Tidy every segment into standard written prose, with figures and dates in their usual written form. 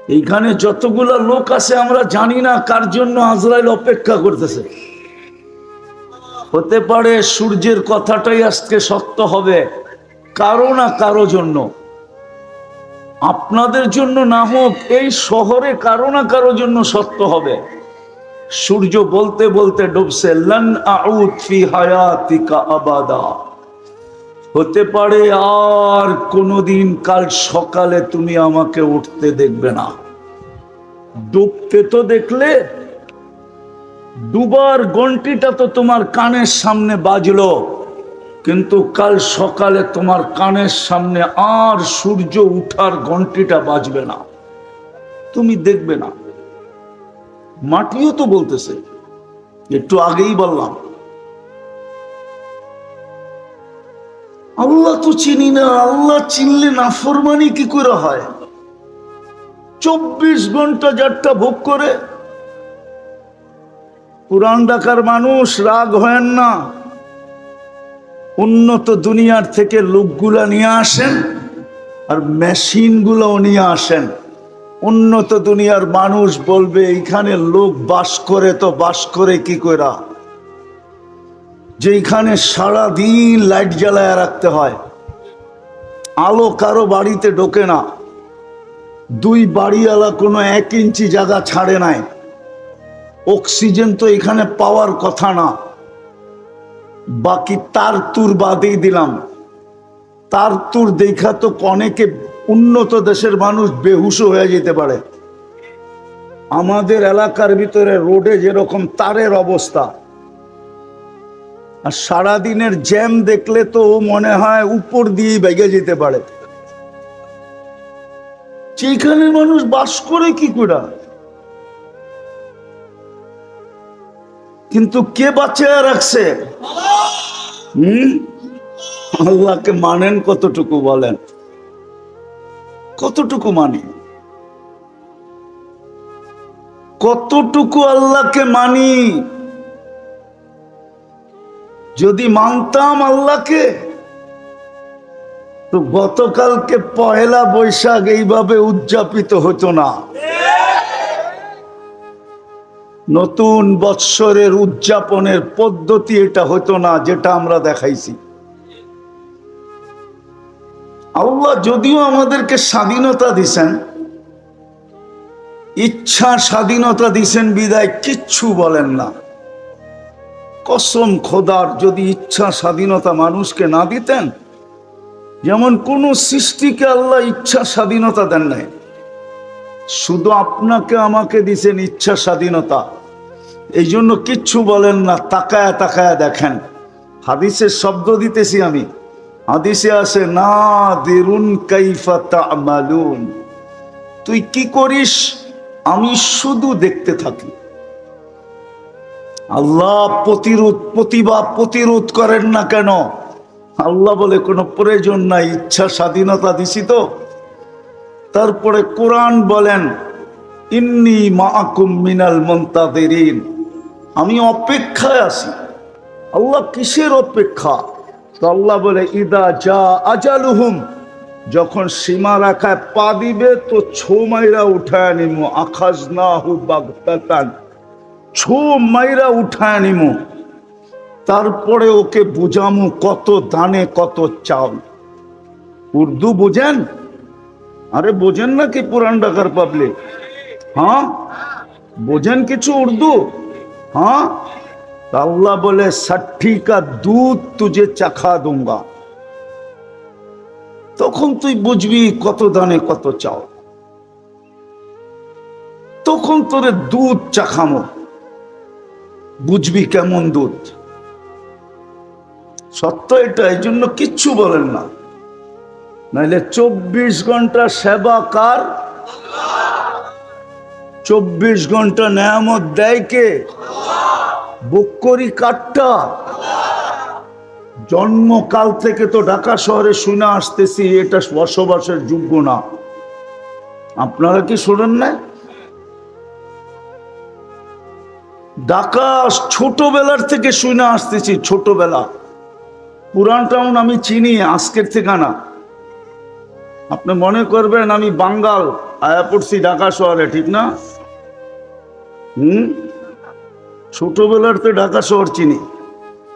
এইখানে যতগুলা লোক আছে আমরা জানি না কার জন্য আজরাইল অপেক্ষা করতেছে। হতে পারে সূর্যের কথাটাই আজকে সত্য হবে কারো না কারো জন্য, আপনাদের জন্য না হোক, এই শহরে কারো না কারো জন্য সত্য হবে। সূর্য বলতে বলতে ডুবছে, লান আউদ ফি হায়াতিকা আবাদা। হতে পারে আর কোনোদিন কাল সকালে তুমি আমাকে উঠতে দেখবে না। ডুবতে তো দেখলে, ডুবার ঘন্টিটা তো তোমার কানের সামনে বাজলো, কিন্তু কাল সকালে তোমার কানের সামনে আর সূর্য উঠার ঘন্টিটা বাজবে না, তুমি দেখবে না। মাটিও তো বলতেছে, একটু আগেই বললাম আল্লাহ তো চিনি না, আল্লাহ চিনলে নাফরমানি কি করে হয়? 24 ঘন্টা যারটা ভোগ করে। পুরান ঢাকার মানুষ রাগ হয় না, উন্নত দুনিয়ার থেকে লোকগুলা নিয়ে আসেন আর মেশিন গুলো নিয়ে আসেন। উন্নত দুনিয়ার মানুষ বলবে এইখানে লোক বাস করে, তো বাস করে কি কইরা? যেখানে সারাদিন লাইট জ্বালায় রাখতে হয়, আলো কারো বাড়িতে ঢোকে না, দুই বাড়িওয়ালা কোনো 1 ইঞ্চি জায়গা ছাড়ে নাই, অক্সিজেন তো এখানে পাওয়ার কথা না। বাকি তার তুর বাদেই দিলাম, তার তুর দেখা তো অনেকে উন্নত দেশের মানুষ বেহুশ হয়ে যেতে পারে। আমাদের এলাকার ভিতরে রোডে যেরকম তারের অবস্থা, আর সারাদিনের জ্যাম দেখলে তো মনে হয় উপর দিয়ে বেগে যেতে পারে। যেখানে মানুষ বাস করে কি করে? কিন্তু কে বাঁচিয়ে রাখছে? আল্লাহকে মানেন কতটুকু বলেন? কতটুকু মানি? কতটুকু আল্লাহকে মানি? যদি মানতাম আল্লাহকে, তো গতকালকে পহেলা বৈশাখ এইভাবে উদযাপিত হতো না। নতুন বৎসরের উদযাপনের পদ্ধতি এটা হতো না যেটা আমরা দেখাইছি। আল্লাহ যদিও আমাদেরকে স্বাধীনতা দিছেন, ইচ্ছা স্বাধীনতা দিছেন বিদায় কিচ্ছু বলেন না। কসম খোদার, যদি ইচ্ছা স্বাধীনতা মানুষকে না দিতেন, যেমন কোন সৃষ্টিকে আল্লাহ ইচ্ছা স্বাধীনতা দেন নাই, শুধু আপনাকে আমাকে দিছেন ইচ্ছা স্বাধীনতা, এই জন্য কিচ্ছু বলেন না, তাকায়া তাকায়া দেখেন। হাদিসের শব্দ দিতেছি আমি, হাদিসে আছে নাদিরুন কাইফা তা'মালুন, তুই কি করিস আমি শুধু দেখতে থাকি। আল্লাহ প্রতিরোধ করেন না কেন? আল্লাহ বলে কোনো প্রয়োজন নাই, ইচ্ছা স্বাধীনতা দিছি তো। তারপরে কোরআন বলেন ইন্নী মাআকুম মিনাল মুনতাযিরিন, আমি অপেক্ষায় আছি। আল্লাহ কিসের অপেক্ষা? তো আল্লাহ বলে ইদা জা আজালুহুম, যখন সীমা রাখায় পা দিবে তো ছো মাইরা উঠায় নিমু, আখাজনাহু বাগতাতান, ছো মাইরা উঠায় নিমু, তারপরে ওকে বুঝামু কত দানে কত চাল। উর্দু বোঝেন? আরে বোঝেন নাকি পুরান ঢাকার পাবলিক? হ্যাঁ বোঝেন কিছু উর্দু? হ্যাঁ, আল্লাহ বলে 60 का दूध तुझे চাখা दूंगा, তখন তুই বুঝবি কত দানে কত চাও, তখন তোরে দুধ চাখামো, বুঝবি কেমন দুধ। সত্য এটা, এই জন্য কিচ্ছু বলেন না, নাইলে 24 ঘন্টা সেবা কার? 24 ঘন্টা নেয়ামত দেয় কে? বকরি কাটটা। জন্মকাল থেকে তো ঢাকা শহরে শুনে আসতেছি এটা বসবাসের যোগ্য না। আপনারা কি শোনেন না? ঢাকা ছোটবেলার থেকে শুনে আসতেছি, ছোটবেলা। পুরান টাউন আমি চিনি, আজকের থেকে না। আপনি মনে করবেন আমি বাঙ্গাল, আয়া পড়ছি ঢাকা শহরে, ঠিক না? ছোটবেলার তো ঢাকা শহর চিনি,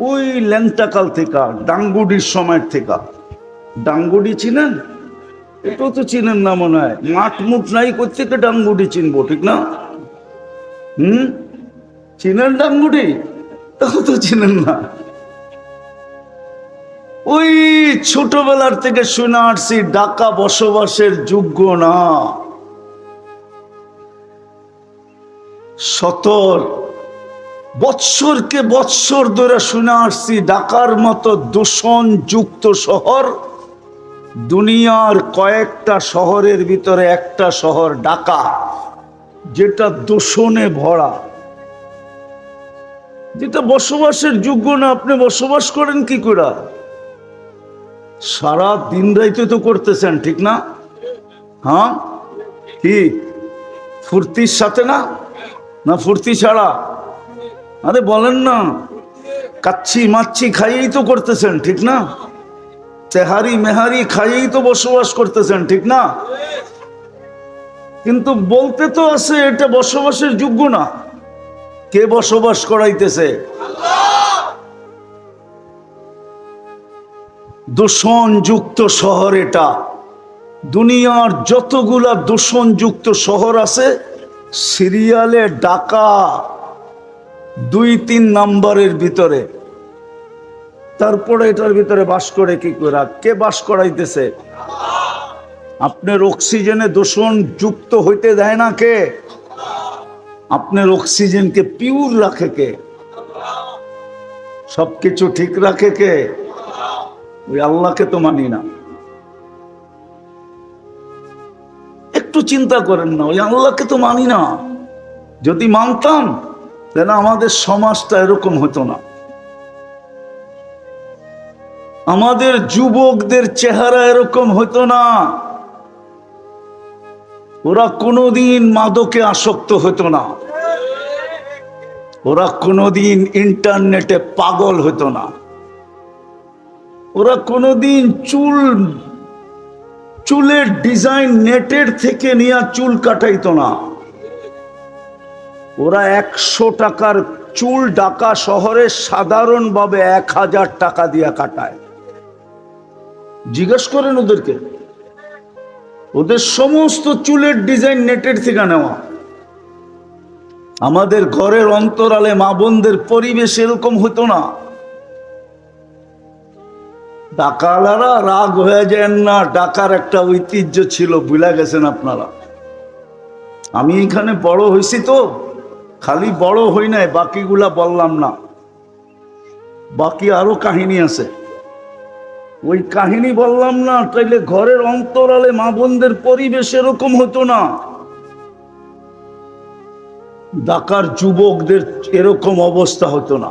ওই ল্যাংটাকাল থেকে, ডাঙ্গুডির সময়ের থেকে। ডাঙ্গুডি চিনেন? এটাও তো চিনেন না মনে হয়। মাঠ মুঠ নাই করতে ডাঙ্গুডি চিনবো, ঠিক না? চিনেন ডাঙ্গুডি? তাও তো চিনেন না। ওই ছোটবেলার থেকে শুনে আসছি ঢাকা বসবাসের যোগ্য না। 70 বৎসরকে বৎসর ধরে শুনে আসছি ঢাকার মতো দূষণযুক্ত শহর দুনিয়ার কয়েকটা শহরের ভিতরে একটা শহর ঢাকা, যেটা দূষণে ভরা, যেটা বসবাসের যোগ্য না। আপনি বসবাস করেন কি করে? সারা দিন রাইতে তো করতেছেন, ঠিক না? হ্যাঁ, কি ফুর্তির সাথে না? না ফুর্তি ছাড়া? আরে বলেন না, কাচ্ছি মাচ্ছি খাইয়েই তো করতেছেন, ঠিক না? তেহারি মেহারি খাইয়েই তো বসবাস করতেছেন, ঠিক না? কিন্তু বলতে তো আছে এটা বসবাসের যোগ্য না। কে বসবাস করাইতেছে? দূষণযুক্ত শহর এটা। দুনিয়ার যতগুলা দূষণযুক্ত শহর আছে সিরিয়ালে ঢাকা 2-3 নাম্বারের ভিতরে। তারপরে এটার ভিতরে বাস করে কি করে? কে বাস করাইতেছে? আপনার অক্সিজেনে দূষণ যুক্ত হইতে দেয় না কে? আপনার অক্সিজেনকে পিওর রাখে কে? সবকিছু ঠিক রাখে কে? ওই আল্লাহকে তো মানি না। একটু চিন্তা করেন না, ওই আল্লাহকে তো মানি না। যদি মানতাম তাহলে আমাদের সমাজটা এরকম হতো না। আমাদের যুবকদের চেহারা এরকম হতো না। ওরা কোনোদিন মাদকে আসক্ত হতো না। ওরা কোনোদিন ইন্টারনেটে পাগল হতো না। ওরা কোনোদিন চুলের ডিজাইন নেটের থেকে নিয়ে চুল কাটাইতো না। ওরা 100 টাকার চুল ঢাকা শহরে সাধারণভাবে 1000 টাকা দিয়ে কাটায়। জিজ্ঞেস করেন ওদেরকে, ওদের সমস্ত চুলের ডিজাইন নেটের থেকে নেওয়া। আমাদের ঘরের অন্তরালে মা বোনদের পরিবেশ এরকম হতো না। ঢাকালারা রাগ হয়ে যায় না, ঢাকার একটা ঐতিহ্য ছিল, ভুলে গেছেন আপনারা। আমি এখানে বড় হয়েছি তো, খালি বড় হই নাই, বাকিগুলা বললাম না, বাকি আরো কাহিনী আছে। ওই কাহিনী বললাম না, তাইলে ঘরের অন্তরালে মা বোনদের পরিবেশ এরকম হতো না। ঢাকার যুবকদের এরকম অবস্থা হতো না,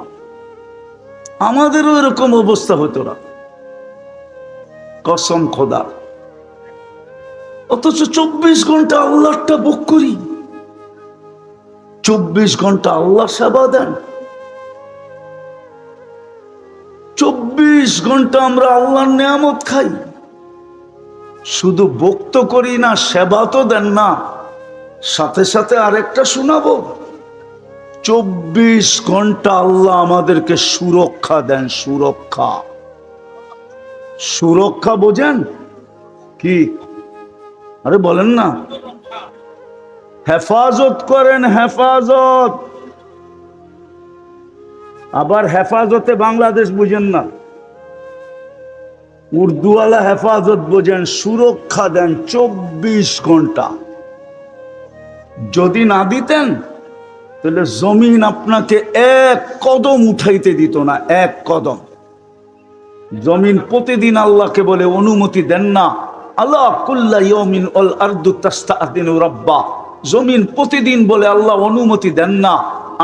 আমাদেরও এরকম অবস্থা হতো না, কসম খোদা। অথচ 24 ঘন্টা আল্লাহটা ভোগ করি, 24 ঘন্টা আল্লাহ সেবা দেন, 24 ঘন্টা আমরা আল্লাহর নিয়ামত খাই। শুধু ভক্ত করি না, সেবা তো দেন না। সাথে সাথে আরেকটা শোনাবো, 24 ঘন্টা আল্লাহ আমাদেরকে সুরক্ষা দেন। সুরক্ষা, সুরক্ষা বোঝেন কি? আরে বলেন না, হেফাজত করেন, হেফাজত। আবার হেফাজতে বাংলাদেশ বুঝেন না, উর্দুওয়ালা হেফাজত বোঝেন। সুরক্ষা দেন 24 ঘন্টা। যদি না দিতেন তাহলে জমিন আপনাকে 1 কদম উঠাইতে দিত না, 1 কদম। জমিন প্রতিদিন আল্লাহকে বলে অনুমতি দেন না, আল্লাহ কুল্লা ইয়াউমিন আল আরদু তাস্তাআযিনু রাব্বা। জমিন প্রতিদিন বলে আল্লাহ অনুমতি দেন না,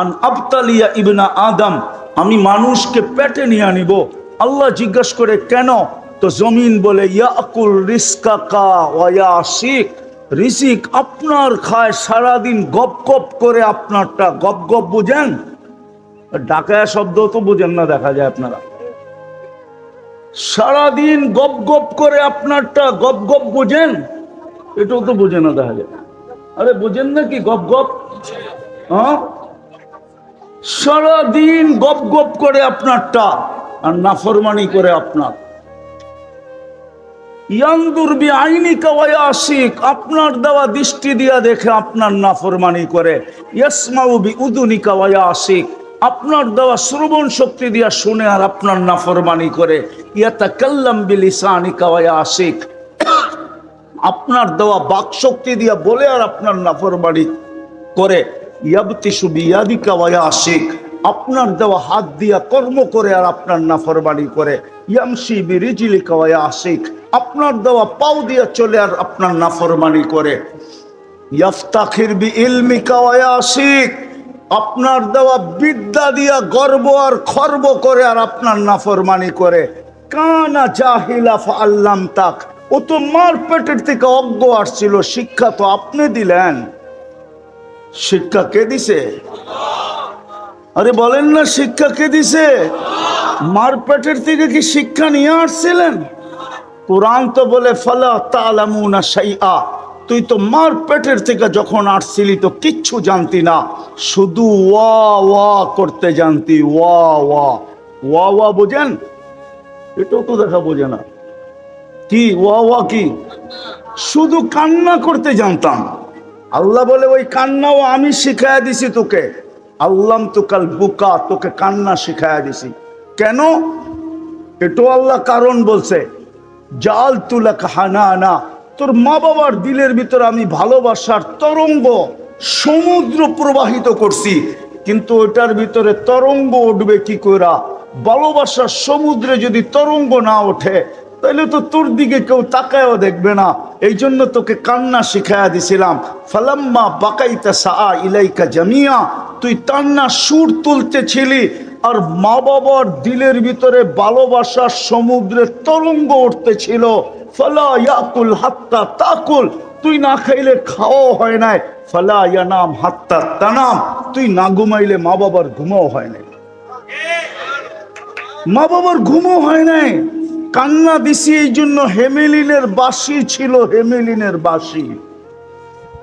আন আবতালিয়া ইবনা আদম, আমি মানুষকে পেটে নিয়ে আনিব। আল্লাহ জিজ্ঞাসা করে কেন? তো জমিন বলে ইয়াকুল রিজকাকা ওয়া ইয়াসিক, রিজিক আপনার খায়, সারাদিন গপ গপ করে আপনারটা। গপ গপ বুঝেন? ঢাকায় শব্দ তো বুঝেন না, দেখা যায় আপনারা। সারাদিন গপ গপ করে আপনারটা, গপ গপ বুঝেন? এটাও তো বুঝে না, দেখা যায়। আরে বুঝেন নাকি গপ গপ? হ্যাঁ, সারাদিন গপ গপ করে আপনারটা আর নাফরমানি করে আপনার। ইয়ানদুর বিআইনিকা ওয়া ইয়াসিক, আপনার দেওয়া দৃষ্টি দিয়া দেখে আপনার নাফরমানি করে। ইয়াসমাউ বিউযুনিকা ওয়া ইয়াসিক, আপনার দেওয়া শ্রবণ শক্তি দিয়া শুনে আর আপনার নাফরমানি করে। ইয়াতাকাল্লাম বিলিসানিকা ওয়া ইয়াসিক, আপনার দেওয়া বাক শক্তি দিয়া বলে আর আপনার নাফরমানি করে। ইয়াবতিশু বিয়াদিকা ওয়া ইয়াসিক, আপনার দেওয়া হাত দিয়া কর্ম করে আর আপনার নাফরমানি করে। ইয়ামশি বিরিজলিকা ওয়া ইয়াসিক, আপনার দেওয়া পাও দিয়া চলে আর আপনার নাফরমানি করে। ইয়াফতাখির বিইলমিকা ওয়া ইয়াসিক, আপনার দেওয়া বিদ্যা দিয়া গর্ব আর খর্ব করে আর আপনার নাফরমানি করে। কানা জাহিলা ফাআল্লামতাক, ও তো মার পেটের থেকে অজ্ঞ আসছিল, শিক্ষা তো আপনি দিলেন। শিক্ষা কে দিছে? আরে বলেন না, শিক্ষা কে দিছে? মার পেটের থেকে কি শিক্ষা নিয়ে আসছিলেন? কুরআন তো বলে ফালা তা'লামুনা শাইআ, তুই তো মার পেটের থেকে যখন আসছিলি তো কিচ্ছু জানতি না, শুধু ওয়া ওয়া করতে জানতি। ওয়া ওয়া ওয়া ওয়া বোঝেন? এটাও তো দেখা বোঝে না। কি ওয়া ওয়া? কি? শুধু কান্না করতে জানতাম। আল্লাহ বলে ওই কান্নাও আমি শিখাইয়া দিছি তোকে। আল্লাম তুকাল বুকা, তোকে কান্না শিখাইয়া দিছি। কেন? এটাও আল্লাহ কারণ বলছে। জাল তুলাক হানানা, তোর মা বাবার দিলের ভিতর আমি ভালোবাসার তরঙ্গ সমুদ্র প্রবাহিত করছি, কিন্তু ওটার ভিতরে তরঙ্গ উঠবে কি কইরা? ভালোবাসার সমুদ্রে যদি তরঙ্গ না ওঠে তাহলে তো তোর দিকে কেউ তাকায়ও দেখবে না। এই জন্য তোকে কান্না শিখাইয়া দিছিলাম। ফালাম্মা বাকাইতা সাআ ইলাইকা জামিয়া, তুই কান্না সুর তুলতেছিলি আর মা বাবার দিলের ভিতরে ভালোবাসার সমুদ্রে তরঙ্গ উঠতেছিল। ফালা ইয়াকুল হাত্তা তাকুল, তুই না খাইলে খাওয়াও হয় নাই। ফালা ইয়ানাম হাত্তা তানাম, তুই না ঘুমাইলে মা বাবার ঘুমাও হয় নাই। মা বাবার ঘুমও হয় নাই। কান্না দিছি এই জন্য হেমেলিনের বাঁশি ছিল, হেমেলিনের বাঁশি।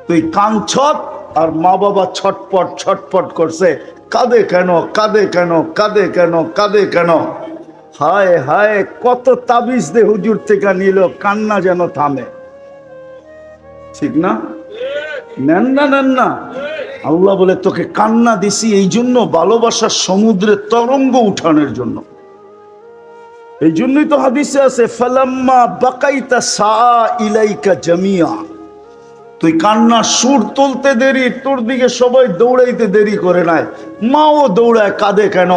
তুই কাঁদছত আর মা বাবা ছটপট ছটপট করছে, কাঁদে কেন, কাঁদে কেন, কাঁদে কেন, কাঁদে কেন। হায় হায়, কত তাবিজ দে হুজুর থেকে নিল, কান্না যেন থামে। ঠিক না? নেন না, নেন না। আল্লাহ বলে তোকে কান্না দিছি এই জন্য, ভালোবাসার সমুদ্রে তরঙ্গ উঠানোর জন্য। এই জন্যই তো হাদিসে আছে ফালাম্মা বাকাইতা সাআ ইলাইকা জামিয়া, তুই কান্না সুর তুলতে দেরি, তোর দিকে সবাই দৌড়াইতে দেরি করে নাই। মাও দৌড়ায়, কাঁদে কেন?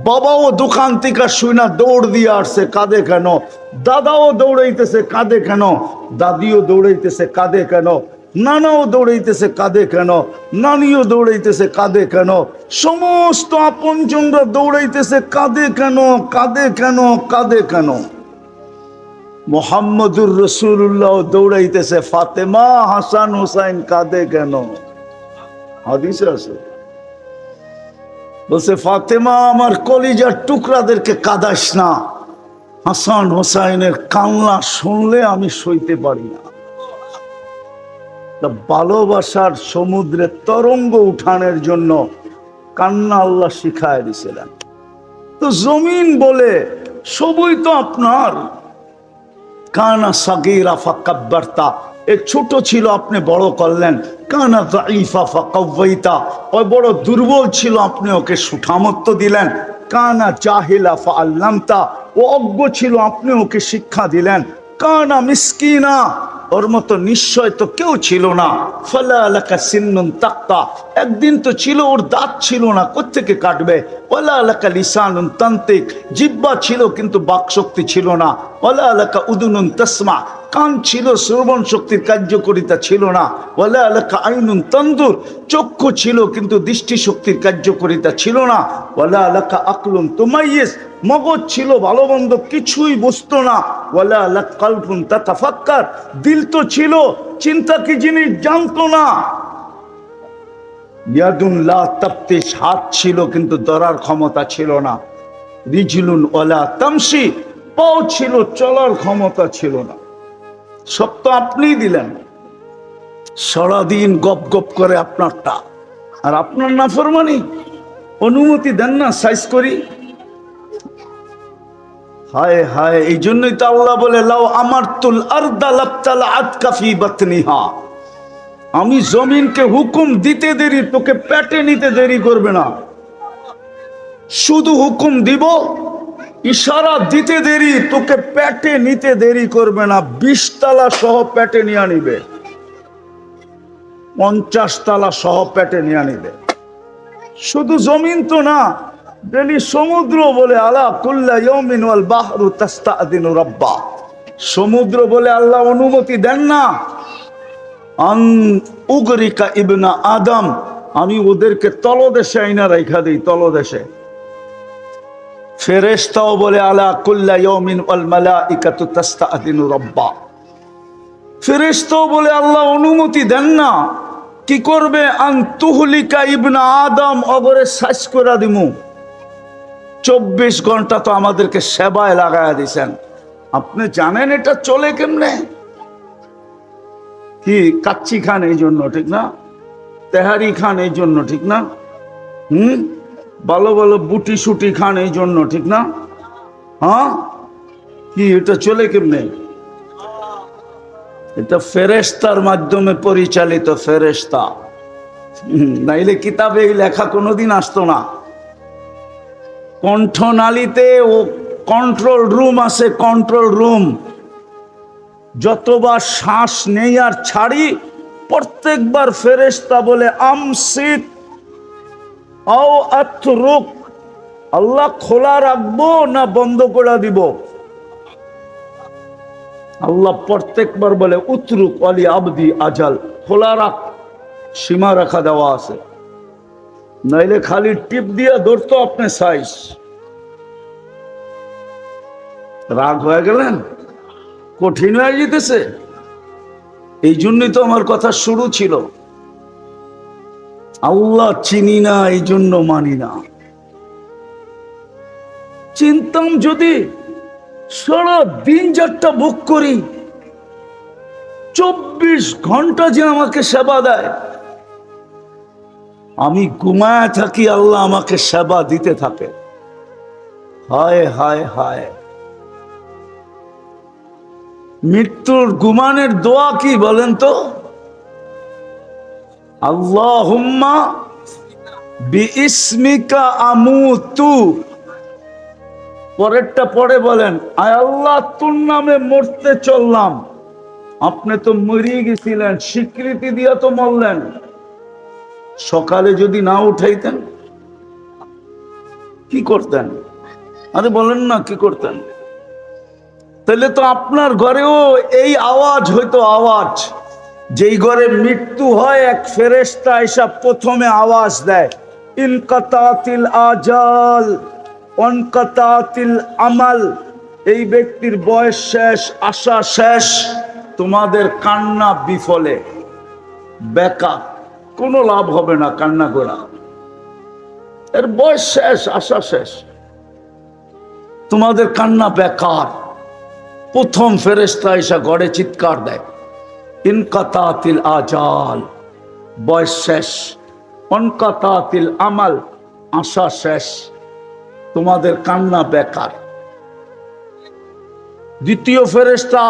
বাবাও দোকান থেকে শুইনা দৌড় দিয়ে আসছে, কাঁদে কেন? দাদাও দৌড়াইতেছে, কাঁদে কেন? দাদিও দৌড়াইতেছে, কাঁদে কেন? নানাও দৌড়াইতেছে, কাঁদে কেন? নানিও দৌড়াইতেছে, কাঁদে কেন? সমস্ত আপনজনরা দৌড়াইতেছে, কাঁদে কেন, কাঁদে কেন, কাঁদে কেন? মোহাম্মদুর রাসূলুল্লাহ দৌড়াইতেছে, ফাতেমা হাসান হুসাইন কাঁদে কেন? হাদিসে আছে, বলছে ফাতেমা আমার কলিজার টুকরাদেরকে কাঁদাস না, হাসান হুসাইনের কান্না শুনলে আমি সইতে পারি না। ভালোবাসার সমুদ্রে তরঙ্গ উঠানোর জন্য কান্না আল্লাহ শিখায় দিয়েছিলেন। তো জমিন বলে সবই তো আপনার। কানা সাগীরা ফাকাব্বারতা, এ ছোট ছিল আপনি বড় করলেন। কানা যায়ীফা ফাকাওয়াইতা, ওই বড় দুর্বল ছিল আপনি ওকে সুঠামত্ব দিলেন। কানা জাহিলা ফাআল্লামতা, ও অজ্ঞ ছিল আপনি ওকে শিক্ষা দিলেন। কানা মিসকিনা, ওর মতো নিশ্চয় তো কেউ ছিল না। ফালা লাকা সিন্নুন তাক্তা, একদিন তো ছিল ওর দাঁত ছিল না, কোত্থেকে কাটবে? ওয়ালা লাকা লিসানুন তান্তিক, জিহ্বা ছিল কিন্তু বাকশক্তি ছিল না। ওয়ালা লাকা উদুনুন তাসমা, কান ছিল, শ্রবণ শক্তির কার্যকারিতা ছিল না। ওয়ালা লাকা আইনুন তানদুর, চক্ষু ছিল কিন্তু দৃষ্টি শক্তির কার্যকারিতা ছিল না। ওয়ালা লাকা আকলুন তুমাইয়িজ, মগজ ছিল ভালো মন্দ কিছুই বুঝতো না। ওয়ালা লাকা কলবুন তাতাফাক্কার, দিল তো ছিল, চিন্তা কি জিনিস জানতো না। ইয়াদুন লা তাফতিশ, হাত ছিল কিন্তু ধরার ক্ষমতা ছিল না। রিজলুন ওয়ালা তামশি, পাও ছিল চলার ক্ষমতা ছিল না। সব তো আপনিই দিলেন। সারাদিন গপ গপ করে আপনারটা, আর আপনার নাফরমানি। অনুমতি দেন না সাইজ করি। হায় হায়, এই জন্যই তো আল্লাহ বলে লাউ আমারতুল আরদা লাবতালাআত কাফি বাতনিহা, আমি জমিনকে হুকুম দিতে দেরি, তোকে পেটে নিতে দেরি করবে না। শুধু হুকুম দিব, ইশারা দিতে দেরি, তোকে পেটে নিতে দেরি করবে না। 20 তালা সহ পেটে নিয়ে নিবে, 50 তালা সহ পেটে নিয়ে নিবে। শুধু জমিন তো না, ডেলি সমুদ্র বলে আলা কুল্লা ইয়াউমিন ওয়াল বাহরু তাস্তাদিনু রাব্বা, সমুদ্র বলে আল্লাহ অনুমতি দেন না আন উগরিকা ইবনা আদম, আমি ওদেরকে তলদেশে আইনা রাইখা দিই, তলদেশে। ফেরেশতাও বলে আলা কুল্লা ইয়াউমিন ওয়াল মালাইকাতু তাস্তাদিনু রাব্বা, ফেরেশতাও বলে আল্লাহ অনুমতি দেন না, কি করবে আন তুহলিকা ইবনা আদম, অগরে সাইজ করে দিমু। 24 ঘন্টা তো আমাদেরকে সেবায় লাগায়া দিছেন। আপনি জানেন এটা চলে কেমনে? কি কাচ্চি খান এই জন্য, ঠিক না? তেহারি খান এই জন্য, ঠিক না? ভালো ভালো বুটি সুটি খান এই জন্য, ঠিক না? হ্যাঁ, কি এটা চলে কেমনে? এটা ফেরেশতার মাধ্যমে পরিচালিত, ফেরেশতা। নাইলে কিতাবে এই লেখা কোনোদিন আসতো না। কণ্ঠনালীতে ও কন্ট্রোল রুম আছে, কন্ট্রোল রুম। যতবার শ্বাস নেই আর ছাড়ি, প্রত্যেকবার ফেরেশতা বলে আমসিক আও আতরুক, আল্লাহ খোলা রাখবো না বন্ধ করে দিব। আল্লাহ প্রত্যেকবার বলে উতরুক আলি আবদি আজাল, খোলা রাখ, সীমা রাখা দেওয়া আছে। নাইলে খালি টিপ দিয়ে ধরতো আপনি সাইজ। রাগ হয়ে গেলেন, কঠিন হয়ে যেতেছে। এই জন্যই তো আমার কথা শুরু ছিল, আল্লাহ চিনি না এই জন্য মানি না। চিনতাম যদি সারা দিন যারটা বুক করি, 24 ঘন্টা যে আমাকে সেবা দেয়, আমি ঘুমায় থাকি, আল্লাহ আমাকে সেবা দিতে থাকে। হায় হায় হায়, মৃত্যুর ঘুমানের দোয়া কি বলেন তো? আল্লাহুম্মা বিইসমিকা আমুতু, পরেরটা পরে বলেন আয় আল্লাহ তোর নামে মরতে চললাম। আপনি তো মরিয়ে গেছিলেন, স্বীকৃতি দিয়া তো মরলেন। সকালে যদি না উঠাইতেন কি করতেন? আরে বলেন না, কি করতেন? তাহলে তো আপনার ঘরেও এই আওয়াজ হইতো, আওয়াজ। যেই ঘরে মৃত্যু হয়, এক ফেরেশতা এসে প্রথমে আওয়াজ দেয়, ইনকাতাতিল আজাল অনকাতাতিল আমাল, এই ব্যক্তির বয়স শেষ, আশা শেষ, তোমাদের কান্না বিফলে, বেকার, কোনো লাভ হবে না কান্না করা। এর বয়স শেষ, আশা শেষ, তোমাদের কান্না বেকার। প্রথম ফেরেশতা এসে ঘরে চিৎকার দেয়, ইনকাতাতিল আজাল, বয়স শেষ, অনকাতাতিল আমাল, আশা শেষ, তোমাদের কান্না বেকার। দ্বিতীয় ফেরেশতা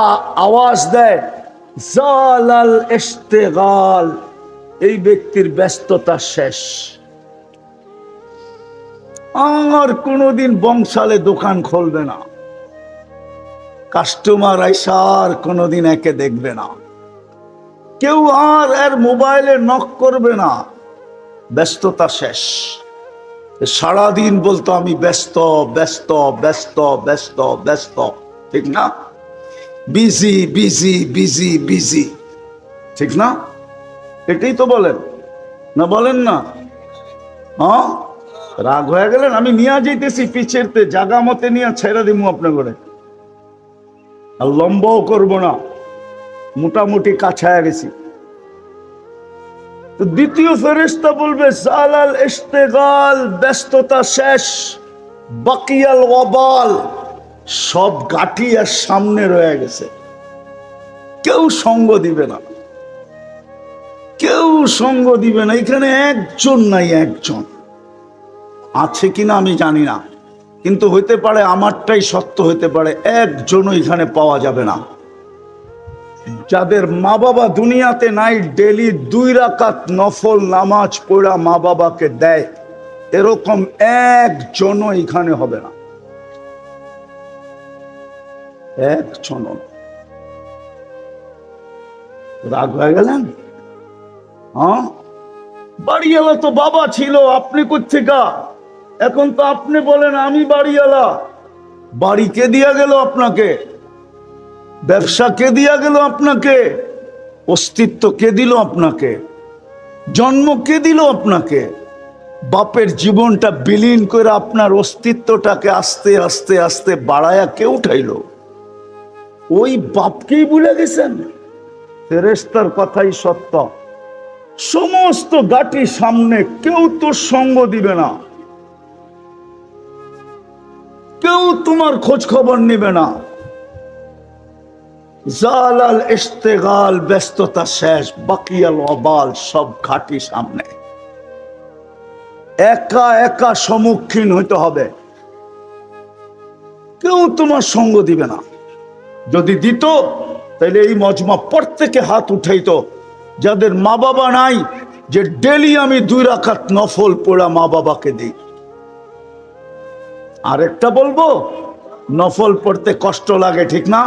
আওয়াজ দেয়, জালাল ইশতিগাল, এই ব্যক্তির ব্যস্ততা শেষ, আর কোনোদিন বংশালে দোকান খুলবে না, কাস্টমার আইসা আর কোনোদিন একে দেখবে না, কেউ আর এর মোবাইলে নক করবে না, ব্যস্ততা শেষ। সারাদিন বলতো আমি ব্যস্ত ব্যস্ত ব্যস্ত ব্যস্ত ব্যস্ত, ঠিক না? বিজি বিজি বিজি বিজি, ঠিক না? এটাই তো বলেন না, বলেন না? হ্যাঁ, রাগ হয়ে গেলেন? আমি নিয়ে যাইতেছি পিছেরতে, জাগা মতে নিয়ে ছেড়ে দিব আপনার ঘরে, আর লম্বাও করবো না, মোটামুটি কাছায় গেছি। তো দ্বিতীয় ফেরেশতা বলবে জালাল ইশতিগাল, ব্যস্ততা শেষ, বাকিয়াল ওয়াবাল, সব গাঠি আর সামনে রয়ে গেছে, কেউ সঙ্গ দিবে না। কেউ সঙ্গ দিবে না। এখানে একজন নাই, একজন আছে কিনা আমি জানি না, কিন্তু হইতে পারে আমারটাই সত্য হইতে পারে, একজনও এখানে পাওয়া যাবে না যাদের মা বাবা দুনিয়াতে নাই, ডেলি 2 রাকাত নফল নামাজ পড়া মা বাবাকে দেয়, এরকম একজনও এখানে হবে না, একজনও। রাগ হয়ে গেলেন? হ্যাঁ, বাড়িওয়ালা তো বাবা ছিল, আপনি কোত্থেকা? এখন তো আপনি বলেন আমি বাড়িওয়ালা। বাড়ি কে দিয়া গেল আপনাকে? ব্যবসা কে দিয়া গেল আপনাকে? অস্তিত্ব কে দিল আপনাকে? জন্ম কে দিল আপনাকে? বাপের জীবনটা বিলীন করে আপনার অস্তিত্বটাকে আস্তে আস্তে আস্তে বাড়ায়া কে উঠাইল? ওই বাপকেই ভুলে গেছেন। ফেরেশতার কথাই সত্য, সমস্ত গাটি সামনে, কেউ তো সঙ্গ দিবে না, কেউ তোমার খোঁজ খবর নিবে না। জালাল ইশতেগাল, ব্যস্ততা শেষ, বাকিয়াল ওয়াবাল, সব ঘাটি সামনে। একা একা সম্মুখীন হইতে হবে, কেউ তোমার সঙ্গ দিবে না। যদি দিত তাহলে এই মজমা প্রত্যেকে হাত উঠাইতো, যাদের মা বাবা নাই, যে ডেলি আমি 2 রাকাত নফল পড়া মা বাবাকে দিই। আরেকটা বলবো, নফল পড়তে কষ্ট লাগে, ঠিক না?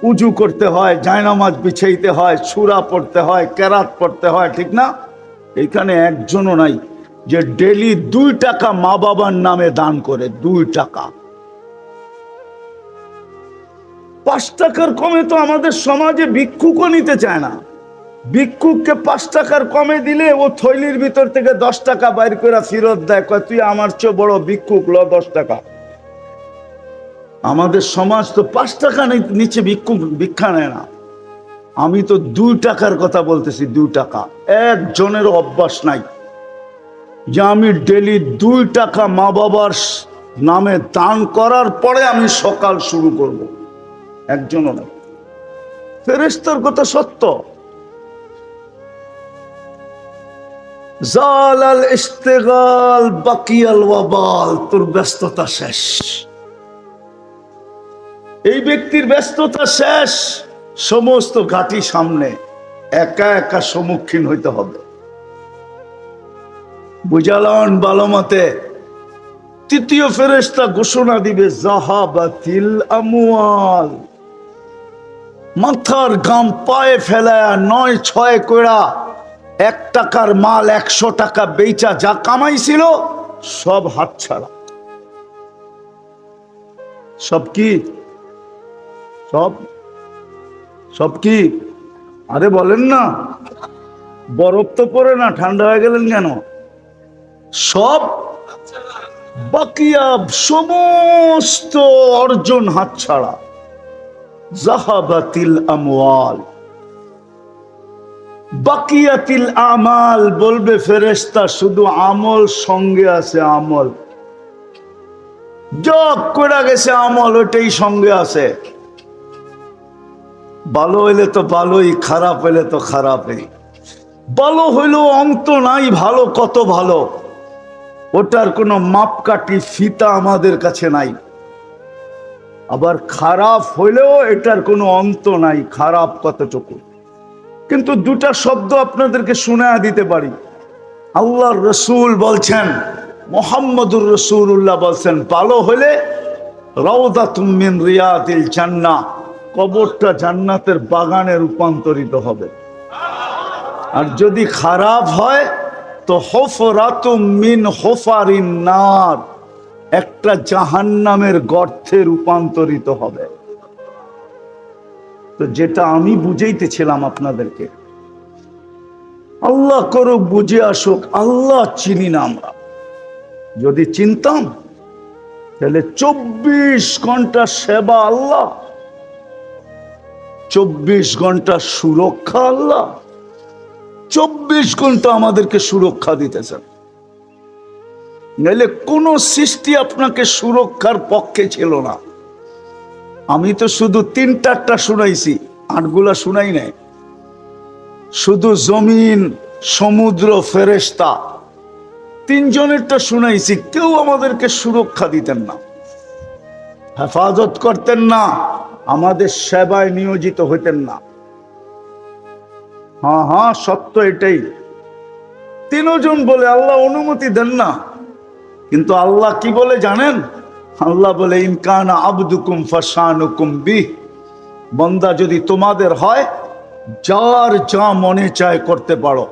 উজু করতে হয়, জায়নামাজ বিছাইতে হয়, সূরা পড়তে হয়, কেরাত পড়তে হয়, ঠিক না? এখানে একজনও নাই যে ডেলি 2 টাকা মা বাবার নামে দান করে। 2 টাকা, 5 টাকার কমে তো আমাদের সমাজে ভিক্ষুকও নিতে চায় না। ভিক্ষুককে 5 টাকার কমে দিলে ও থৈলির ভিতর থেকে 10 টাকা বাইর করে ফেরত দেয়, কয় তুই আমার চেয়ে বড় ভিক্ষুক, ল 10 টাকা। আমাদের সমাজ তো 5 টাকা নিচে ভিক্ষা নেয় না। আমি তো 2 টাকার কথা বলতেছি, 2 টাকা। একজনেরও অভ্যাস নাই যে আমি ডেলি 2 টাকা মা বাবার নামে দান করার পরে আমি সকাল শুরু করব, একজনও নাই। ফেরেশতার কথা সত্য। জালাল ইশতেগাল, বাকিয়াল ওয়াবাল, তোর ব্যস্ততা শেষ। এই ব্যক্তির ব্যস্ততা শেষ, সমস্ত ঘাটি সামনে, একা একা সম্মুখীন হইতে হবে। বুঝালেন ভালো মতে? তৃতীয় ফেরেশতা ঘোষণা দিবে, যাহাবাতিল আমওয়াল। মাথার গাম পায়ে ফেলায়া 9-6 কইরা 1 টাকার মাল 100 টাকা বেচা যা কামাইছিল সব হাতছাড়া। সব কি? সব কি? আরে বলেন না, বরফ তো পড়ে না, ঠান্ডা হয়ে গেলেন কেন? সব বাকিয়া, সমস্ত অর্জন হাতছাড়া। যাহাবাতিল আমওয়াল, বাকিয়াতিল আমাল। বলবে ফেরেশতা, শুধু আমল সঙ্গে আছে, আমল যোগ করে গেছে, আমল ওটাই সঙ্গে আছে। ভালো হইলে তো ভালোই, খারাপ হইলে তো খারাপই। ভালো হইলেও অন্ত নাই, ভালো কত ভালো, ওটার কোনো মাপকাঠি ফিতা আমাদের কাছে নাই। আবার খারাপ হইলেও এটার কোনো অন্ত নাই, খারাপ কতটুকু। কিন্তু 2টা শব্দ আপনাদেরকে শোনায়া দিতে পারি। আল্লাহর রসুল বলছেন, মুহাম্মদুর রাসূলুল্লাহ বলছেন, ভালো হলে রাউদাতুম মিন রিয়াদিল জান্নাহ, কবরটা জান্নাতের বাগানে রূপান্তরিত হবে। আর যদি খারাপ হয় তো হুফরাতুম মিন হুফারিন নার, একটা জাহান্নামের গর্তে রূপান্তরিত হবে। তো যেটা আমি বুঝাইতেছিলাম আপনাদেরকে, আল্লাহ করুক বুঝে আসুক, আল্লাহ চিনি না আমরা। যদি চিনতাম তাহলে 24 ঘন্টা সেবা আল্লাহ, 24 ঘন্টা সুরক্ষা আল্লাহ, 24 ঘন্টা আমাদেরকে সুরক্ষা দিতেছেন। নাইলে কোন সৃষ্টি আপনাকে সুরক্ষার পক্ষে ছিল না। আমি তো শুধু 3-4টা শুনাইছি, 8গুলা শুনাই নাই। শুধু জমিন, সমুদ্র, ফেরেশতা, তিনজনেরটা শুনাইছি। কেউ আমাদেরকে সুরক্ষা দিতেন না, হেফাজত করতেন না, আমাদের সেবায় নিয়োজিত হইতেন না। হ্যাঁ হ্যাঁ, সত্য এটাই। তিনজন বলে আল্লাহ অনুমতি দেন না, কিন্তু আল্লাহ কি বলে জানেন? আল্লাহ বলে ইনকানা আবদুকুম ফাশানুকুম বিহ, বান্দা যদি তোমাদের হয় যার যা মনে চায় করতে পারো।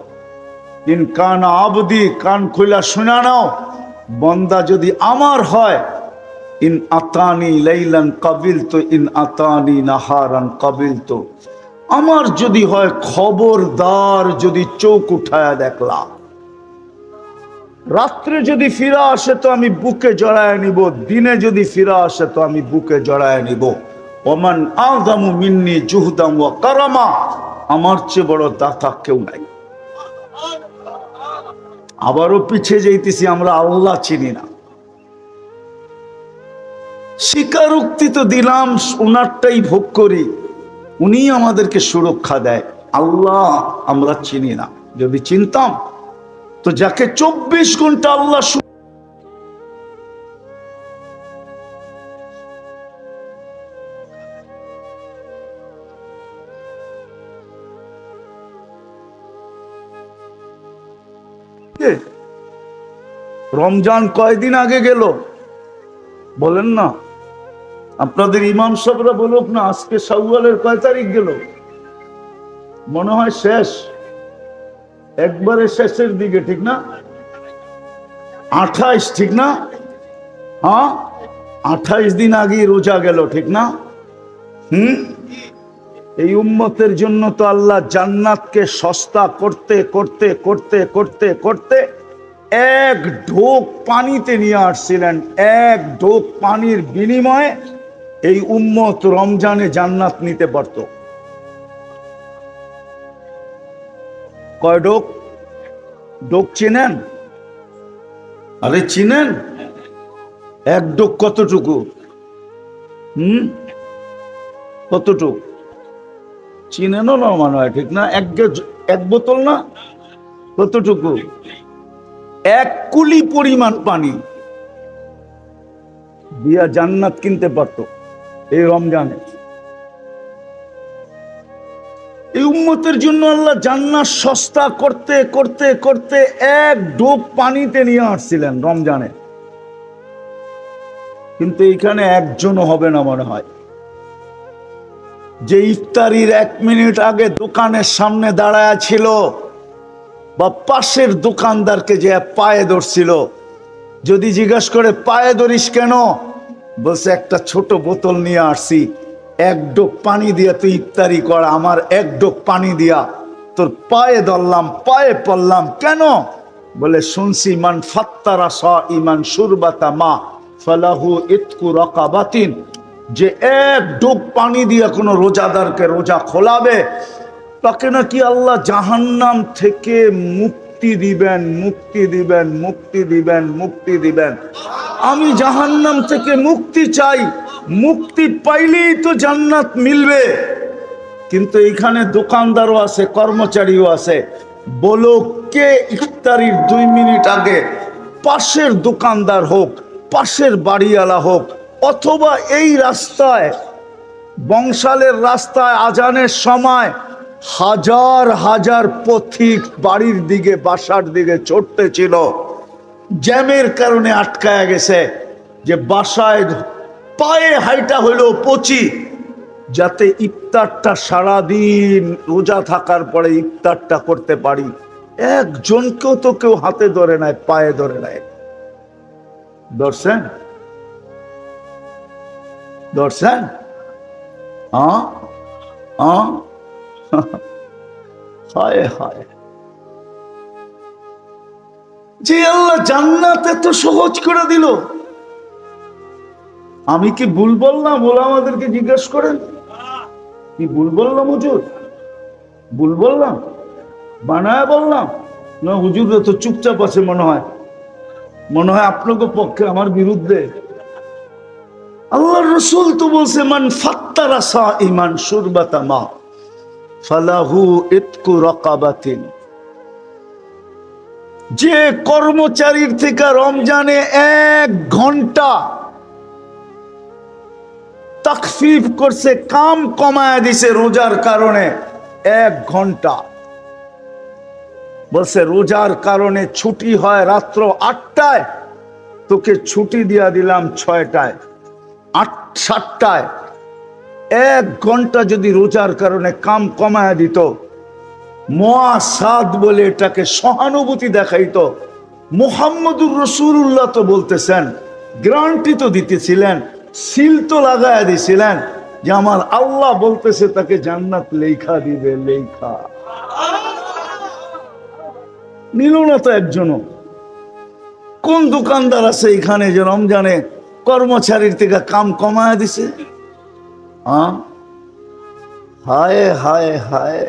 ইনকানা আবদি, কান খুলা শোনা নাও, বান্দা যদি আমার হয়, ইন আতানি লাইলান কাবিলতু ইন আতানি নাহারান কাবিলতু, আমার যদি হয় খবরদার, যদি চোখ উঠায়া দেখলা, রাত্রে যদি ফিরে আসে তো আমি বুকে জড়ায় নিব, দিনে যদি ফিরে আসে তো আমি বুকে জড়ায় নিব। ওমান আযমু মিন্নি জুহদাম ওয়া কারামা, আমার চেয়ে বড় দাতা কেউ নাই। আবারও পিছিয়ে যাইতেছি, আমরা আল্লাহ চিনি না। স্বীকারোক্তি তো দিলাম, উনারটাই ভোগ করি, উনি আমাদেরকে সুরক্ষা দেয়। আল্লাহ আমরা চিনি না। যদি চিনতাম তো যাকে 24 ঘন্টা আল্লাহ রমজান কয়দিন আগে গেল বলেন না? আপনাদের ইমাম সাহেবরা বলুক না, আজকে শাওয়ালের কয় তারিখ গেল? মনে হয় শেষ, একবারে শেষের দিকে, ঠিক না? 28, ঠিক না? হ্যাঁ, 28 দিন আগে রোজা গেল, ঠিক না? এই উম্মতের জন্য তো আল্লাহ জান্নাতকে সস্তা করতে করতে করতে করতে করতে এক ঢোক পানিতে নিয়ে আসছিলেন। এক ঢোক পানির বিনিময়ে এই উম্মত রমজানে জান্নাত নিতে পারত। কয় ঢোক? ঢোক চিনেন? আরে চিনেন? এক ঢোক কতটুকু? কতটুকু চিনেনও না মনে হয়, ঠিক না? এক বোতল না? কতটুকু? 1 কুলি পরিমাণ পানি দিয়া জান্নাত কিনতে পারতো এই রমজানে। এই উম্মতের জন্য আল্লাহ জান্নাত সস্তা করতে করতে করতে এক ঢোক পানিতে নিয়ে আসছিলেন রমজানে। কিন্তু এইখানে একজনও হবে না মনে হয়, যে ইফতারির 1 মিনিট আগে দোকানের সামনে দাঁড়ায় ছিল বা পাশের দোকানদারকে যে পায়ে ধরছিল। যদি জিজ্ঞাসা করে পায়ে ধরিস কেন, বলছে একটা ছোট বোতল নিয়ে আসছি, 1 ঢোক পানি দিয়া তুই ইফতারি কর, আমার 1 ঢোক পানি দিয়া তোর পায়ে ধরলাম, পায়ে পড়লাম। কেন? বলে শুনছি মান ফাত্তারা সাইমান শুরবাতা মা ফালাহু ইতকু রাকাবাতিন, যে 1 ঢোক পানি দিয়া কোনো রোজাদারকে রোজা খোলাবে, তাকে নাকি আল্লাহ জাহান্নাম থেকে মুক্তি দিবেন, মুক্তি দিবেন, মুক্তি দিবেন, মুক্তি দিবেন। আমি জাহান্নাম থেকে মুক্তি চাই, মুক্তি পাইলেই তো জান্নাত মিলবে। কিন্তু এইখানে দোকানদারও আছে, কর্মচারীও আছে। বলো কে ইফতারির 2 মিনিট আগে পাশের দোকানদার হোক, পাশের বাড়িওয়ালা হোক, অথবা এই রাস্তায় বংশালের রাস্তায় আজানের সময় হাজার হাজার পথিক বাড়ির দিকে, বাসার দিকে ছুটতে ছিল, জ্যামের কারণে আটকায়া গেছে, যে বাসায় পায়ে হাইটা হইল পচি, যাতে ইফতারটা সারাদিন রোজা থাকার পরে ইফতারটা করতে পারি। একজনকেও তো কেউ হাতে ধরে নাই, পায়ে ধরে নাই। ধরছেন? ধরছেন? হায় হায়, যে আল্লাহ জান্নাত এত সহজ করে দিল। আমি কি ভুল বললাম? ওরা আমাদেরকে জিজ্ঞেস করেন, কি ভুল বললাম হুজুর? ভুল বললাম? বানায় বললাম না? হুজুর তো চুপচাপ আছে মনে হয়, মনে হয় আপনাকে পক্ষে আমার বিরুদ্ধে। আল্লাহ রসুল তো বলছে মান ফাত্তারা সাইমান শুরবাতা মা ফালাহু ইতকু রাকাবাতিন। যে কর্মচারীর থেকে রমজানে 1 ঘন্টা তাকফিফ করছে, কাম কমায় দিছে রোজার কারণে 1 ঘন্টা, বলছে রোজার কারণে ছুটি হয় রাত্র 8টায়, তোকে ছুটি দিয়া দিলাম 6টায়, 7টায়। 1 ঘন্টা যদি রোজার কারণে কাম কমায় দিত, মুআসাদ বলে এটাকে সহানুভূতি দেখাইতো। মুহাম্মদুর রাসূলুল্লাহ তো বলতেছেন, গ্যারান্টি তো দিতেছিলেন, সিল তো লাগায় দিছিলেন যে আমার আল্লাহ বলতেছে তাকে জান্নাত লেখা দিবে, লেখা নিল না তো একজনও। কোন দোকানদার আছে এখানে যে রমজানে কর্মচারীর থেকে কাম কমায় দিছে? হায় হায় হায়।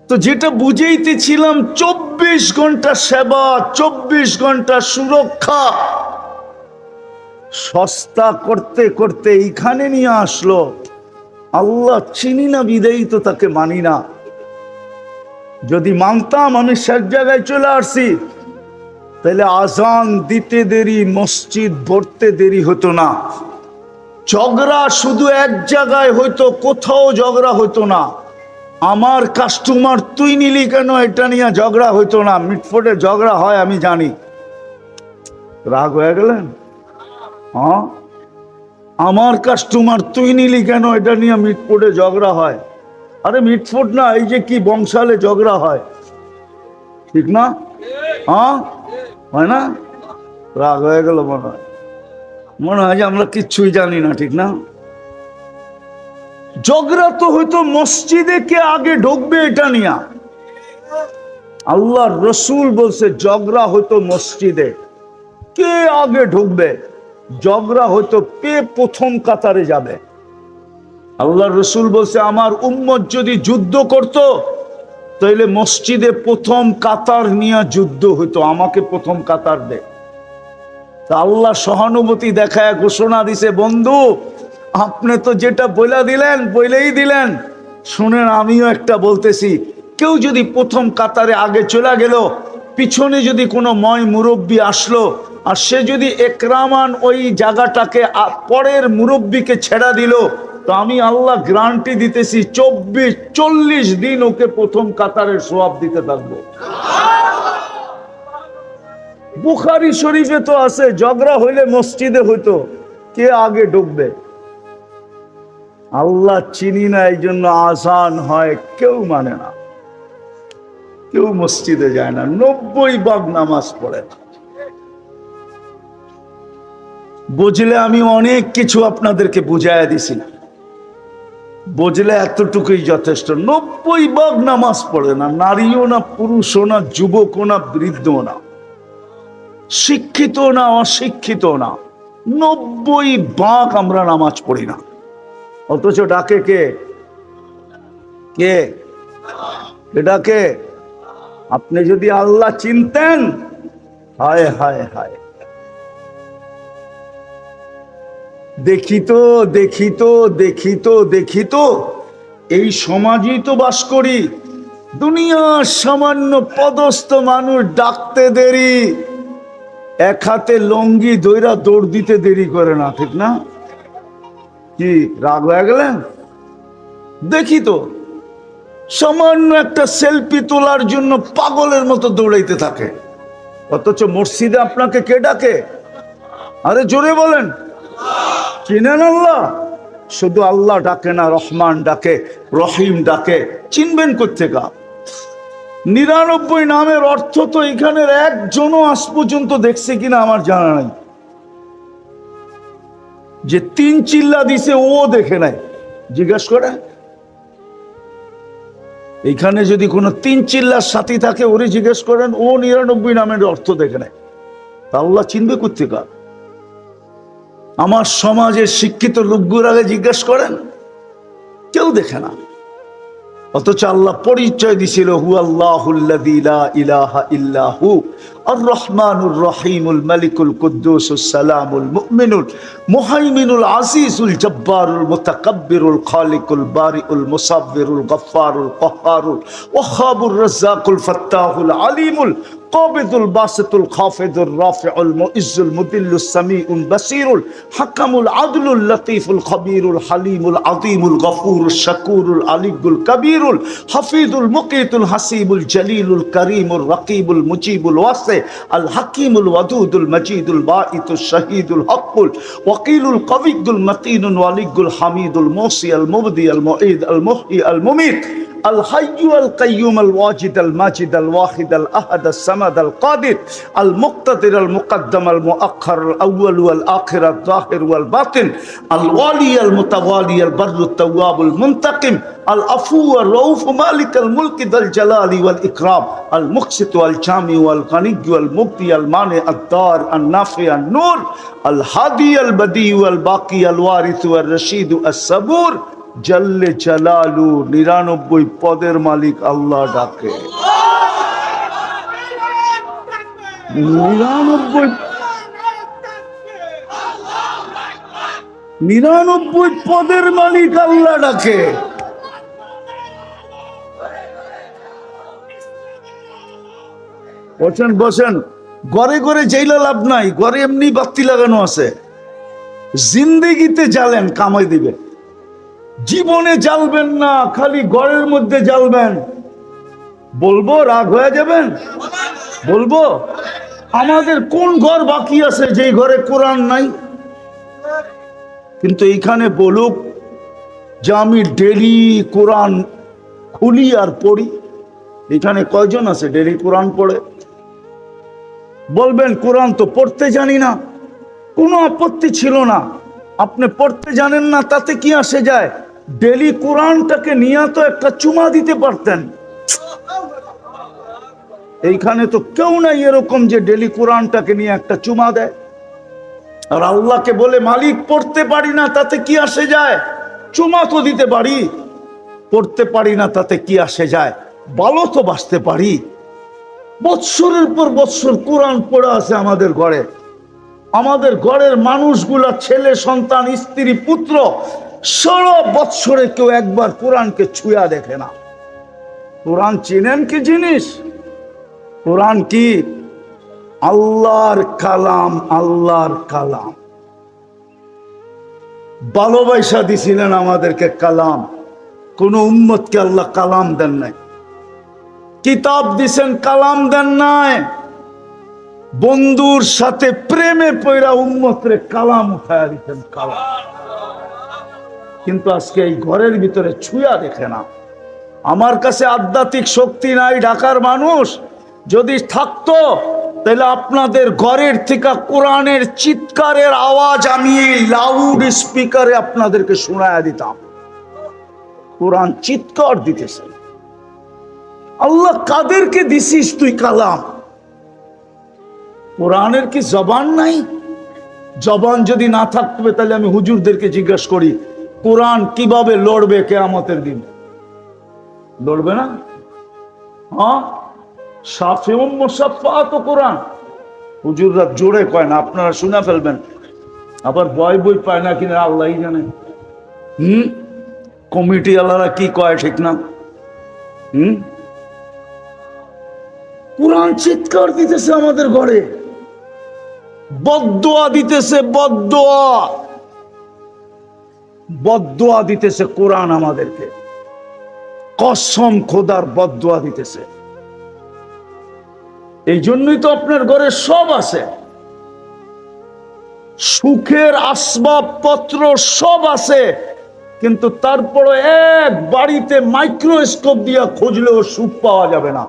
তো যেটা বুঝাইতেছিলাম, 24 ঘন্টা সেবা, 24 ঘন্টা সুরক্ষা সস্তা করতে করতে এইখানে নিয়ে আসলো। আল্লাহ চিনি না বিদেই তো তাকে মানি না। যদি মানতাম, আমি শেষ জায়গায় চলে আসছি, তাহলে আজান দিতে দেরি, মসজিদ ভরতে দেরি হতো না। ঝগড়া শুধু এক জায়গায় হইতো, কোথাও ঝগড়া হতো না। আমার কাস্টমার তুই নিলি কেন, এটা নিয়ে ঝগড়া হইতো না। মিটফোটে ঝগড়া হয় আমি জানি। রাগ হয়ে গেলেন? হ্যাঁ, আমার কাস্টমার তুই নিলি কেন, এটা নিয়ে মিটফোটে ঝগড়া হয়। আরে মিটফোট না, এই যে কি বংশালে ঝগড়া হয়, ঠিক না? হ্যাঁ, হয় না? রাগ হয়ে গেল মনে হয়। মনে হয় যে আমরা কিচ্ছুই জানি না, ঠিক না? ঝগড়া তো হয়তো মসজিদে কে আগে ঢুকবে এটা নিয়া। আল্লাহর রসুল বলছে ঝগড়া হয়তো মসজিদে কে আগে ঢুকবে, ঝগড়া হয়তো কে প্রথম কাতারে যাবে। আল্লাহর রসুল বলছে আমার উম্মত যদি যুদ্ধ করত, তাইলে মসজিদে প্রথম কাতার নিয়ে যুদ্ধ হইতো, আমাকে প্রথম কাতার দে। তা আল্লাহ সহানুভূতি দেখায় ঘোষণা দিছে, বন্ধু আপনি তো যেটা বইলা দিলেন, বইলেই দিলেন। শুনেন, আমিও একটা বলতেছি, কেউ যদি প্রথম কাতারে আগে চলে গেল, পিছনে যদি কোনো ময় মুরব্বী আসলো, আর সে যদি একরামান ওই জায়গাটাকে পরের মুরব্বীকে ছেড়া দিল, তো আমি আল্লাহ গ্যারান্টি দিতেছি 24-40 দিন ওকে প্রথম কাতারের সওয়াব দিতে থাকবো। বুখারী শরীফে তো আছে, ঝগড়া হইলে মসজিদে হইতো, কে আগে ঢুকবে। আল্লাহ চিনি না, এই জন্য আজান হয়, কেউ মানে না, কেউ মসজিদে যায় না, 90 ভাগ নামাজ পড়ে না। বুঝলে আমি অনেক কিছু আপনাদেরকে বুঝাইয়া দিছি, বুঝলে এতটুকুই যথেষ্ট। 90 ভাগ নামাজ পড়ে না, নারীও না, পুরুষও না, যুবকও না, বৃদ্ধও না, শিক্ষিত না, অশিক্ষিত না, 90 ভাগ আমরা নামাজ পড়ি না। অথচ ডাকে কে? কে ডাকে? আপনি যদি আল্লাহ চিনতেন, হায় হায় হায়, দেখিত দেখিত দেখিত দেখিত এই সমাজই তো বাস করি। দুনিয়ার সামান্য পদস্থ মানুষ ডাকতে দেরি, এক হাতে লঙ্গি দইরা দৌড় দিতে দেরি করে না, ঠিক না? কি রাগ হয়ে গেলেন? দেখি তো, সামান্য একটা সেলফি তোলার জন্য পাগলের মতো দৌড়াইতে থাকে, অথচ মসজিদে আপনাকে কে ডাকে? আরে জোরে বলেন, চিনেন আল্লাহ? শুধু আল্লাহ ডাকে না, রহমান ডাকে, রহিম ডাকে। চিনবেন কোত্থেকা? 99 নামের অর্থ তো এখানের একজনও আজ পর্যন্ত দেখছে কিনা আমার জানা নাই। যে 3 চিল্লা দিছে ও দেখে নাই, জিজ্ঞাসা করে। এখানে যদি কোনো 3 চিল্লার সাথী থাকে, ওরে জিজ্ঞেস করেন, ও 99 নামের অর্থ দেখে নাই। তা আল্লাহ চিনবে কোত্থেকা? আমার সমাজের শিক্ষিত লোকগুলো আগে জিজ্ঞেস করেন, কেউ দেখে না। অথচ আল্লাহ পরিচয় দিছিল হু আল্লাহুল্লাযী লা ইলাহা ইল্লাহু আর রহমানুর রহিমুল মালিকুল কুদ্দুসুস সালামুল মুমিনুল মুহাইমিনুল আজিজুল জব্বারুল মুতাকাব্বিরুল খালিকুল বারিউল মুসাব্বিরুল গফফারুল কহ্হারুল ওয়াহ্হাবুর রাজ্জাকুল ফাত্তাহুল আলিমুল قابض الباسط الخافض الرافع المعز المذل السميع البصير الحكم العدل اللطيف الخبير الحليم العظيم الغفور الشكور العلي الكبير الحفيظ المقيت الحسيب الجليل الكريم الرقيب المجيب الواسع الحكيم الودود المجيد الباعث الشهيد الحق الوكيل القوي المتين الولي الحميد الموصي المبدي المعيد المحيي المميت الحي القيوم الواجد الماجد الواحد الأحد الصمد القادر المقتدر المقدم المؤخر الأول والآخر الظاهر والباطن الوالي المتوالي البر التواب المنتقم العفو الرؤوف مالك الملك ذا الجلال والإكرام المقسط والجامع والغني والمبدي المانع الدار النافع النور الهادي البديع والباقي الوارث والرشيد الصبور জল্লে জালালু ৯৯ পদের মালিক আল্লাহ ডাকে। ৯৯ পদের মালিক আল্লাহ ডাকে। বসেন বসেন, ঘরে ঘরে যাইলে লাভ নাই, ঘরে এমনি বাতি লাগানো আছে। জিন্দেগিতে জ্বালেন, কামাই দিবেন। জীবনে জ্বালবেন না, খালি ঘরের মধ্যে জ্বালবেন। বলবো রাগ হয়ে যাবেন? বলবো আমাদের কোন ঘর বাকি আছে যে ঘরে কোরআন নাই? কিন্তু এইখানে বলুক যে আমি ডেলি কোরআন খুলি আর পড়ি। এখানে কয়জন আছে ডেলি কোরআন পড়ে? বলবেন কোরআন তো পড়তে জানি না। কোনো আপত্তি ছিল না, আপনি পড়তে জানেন না, তাতে কি আসে যায়? ডেলি কোরআনটাকে নিয়ে তো একটা চুমা দিতে পারতেন। এইখানে তো কেউ নাই এরকম যে ডেলি কোরআনটাকে নিয়ে একটা চুমা দেয়। আর আল্লাহকে বলে মালিক পড়তে পারি না, তাতে কি আসে যায়? চুমা তো দিতে পারি। পড়তে পারি না, তাতে কি আসে যায়? ভালো তো বাঁচতে পারি। বৎসরের পর বৎসর কোরআন পড়ে আছে আমাদের ঘরে। আমাদের ঘরের মানুষগুলা, ছেলে সন্তান, স্ত্রী, পুত্র, ১৬ বৎসরে কেউ একবার কোরআনকে ছুঁয়া দেখে না। কোরআন চিনেন কি জিনিস? কোরআন কি? আল্লাহর কালাম। আল্লাহর কালাম। ভালোবাসা দিছিলেন আমাদেরকে কালাম। কোন উম্মতকে আল্লাহ কালাম দেন নাই। কিতাব দিছেন, কালাম দেন নাই। বন্ধুর সাথে প্রেমে পয়রা উম্মতরে কালাম উঠায়া দিতেন, কালাম। কিন্তু আজকে এই ঘরের ভিতরে ছুঁয়া দেখে না। আমার কাছে আধ্যাত্মিক শক্তি নাই, ঢাকার মানুষ। যদি থাকতো তাহলে আপনাদের ঘরের থেকে কোরআনের চিৎকারের আওয়াজ আমি এই লাউড স্পিকারে আপনাদেরকে শোনায়া দিতাম। কোরআন চিৎকার দিতেছে। আল্লাহ কাদেরকে দিছিস তুই কালাম? কোরআনের কি জবান নাই? জবান যদি না থাকবে তাহলে আমি হুজুরদেরকে জিজ্ঞাসা করি, কোরআন কিভাবে লড়বে কিয়ামতের দিন? লড়বে না? হ্যাঁ, শাফিউন মুসাফফা তো কোরআন। হুজুররা জোরে কয় না, আপনারা শুনে ফেলবেন। আবার বই বই পায় না কিনা আল্লাহই জানে। কমিটি আল্লাহরা কি কয় ঠিক না? কোরআন চিৎকার দিতেছে আমাদের ঘরে, বদদোয়া দিতেছে, বদদোয়া। বদদোয়া দিতেছে কোরআন আমাদেরকে। কসম খোদার বদদোয়া দিতেছে। এই জন্যই তো আপনার ঘরে সব আছে, সুখের আসবাবপত্র সব আছে, কিন্তু তারপরে এক বাড়িতে মাইক্রোস্কোপ দিয়া খুঁজলেও সুখ পাওয়া যাবে না।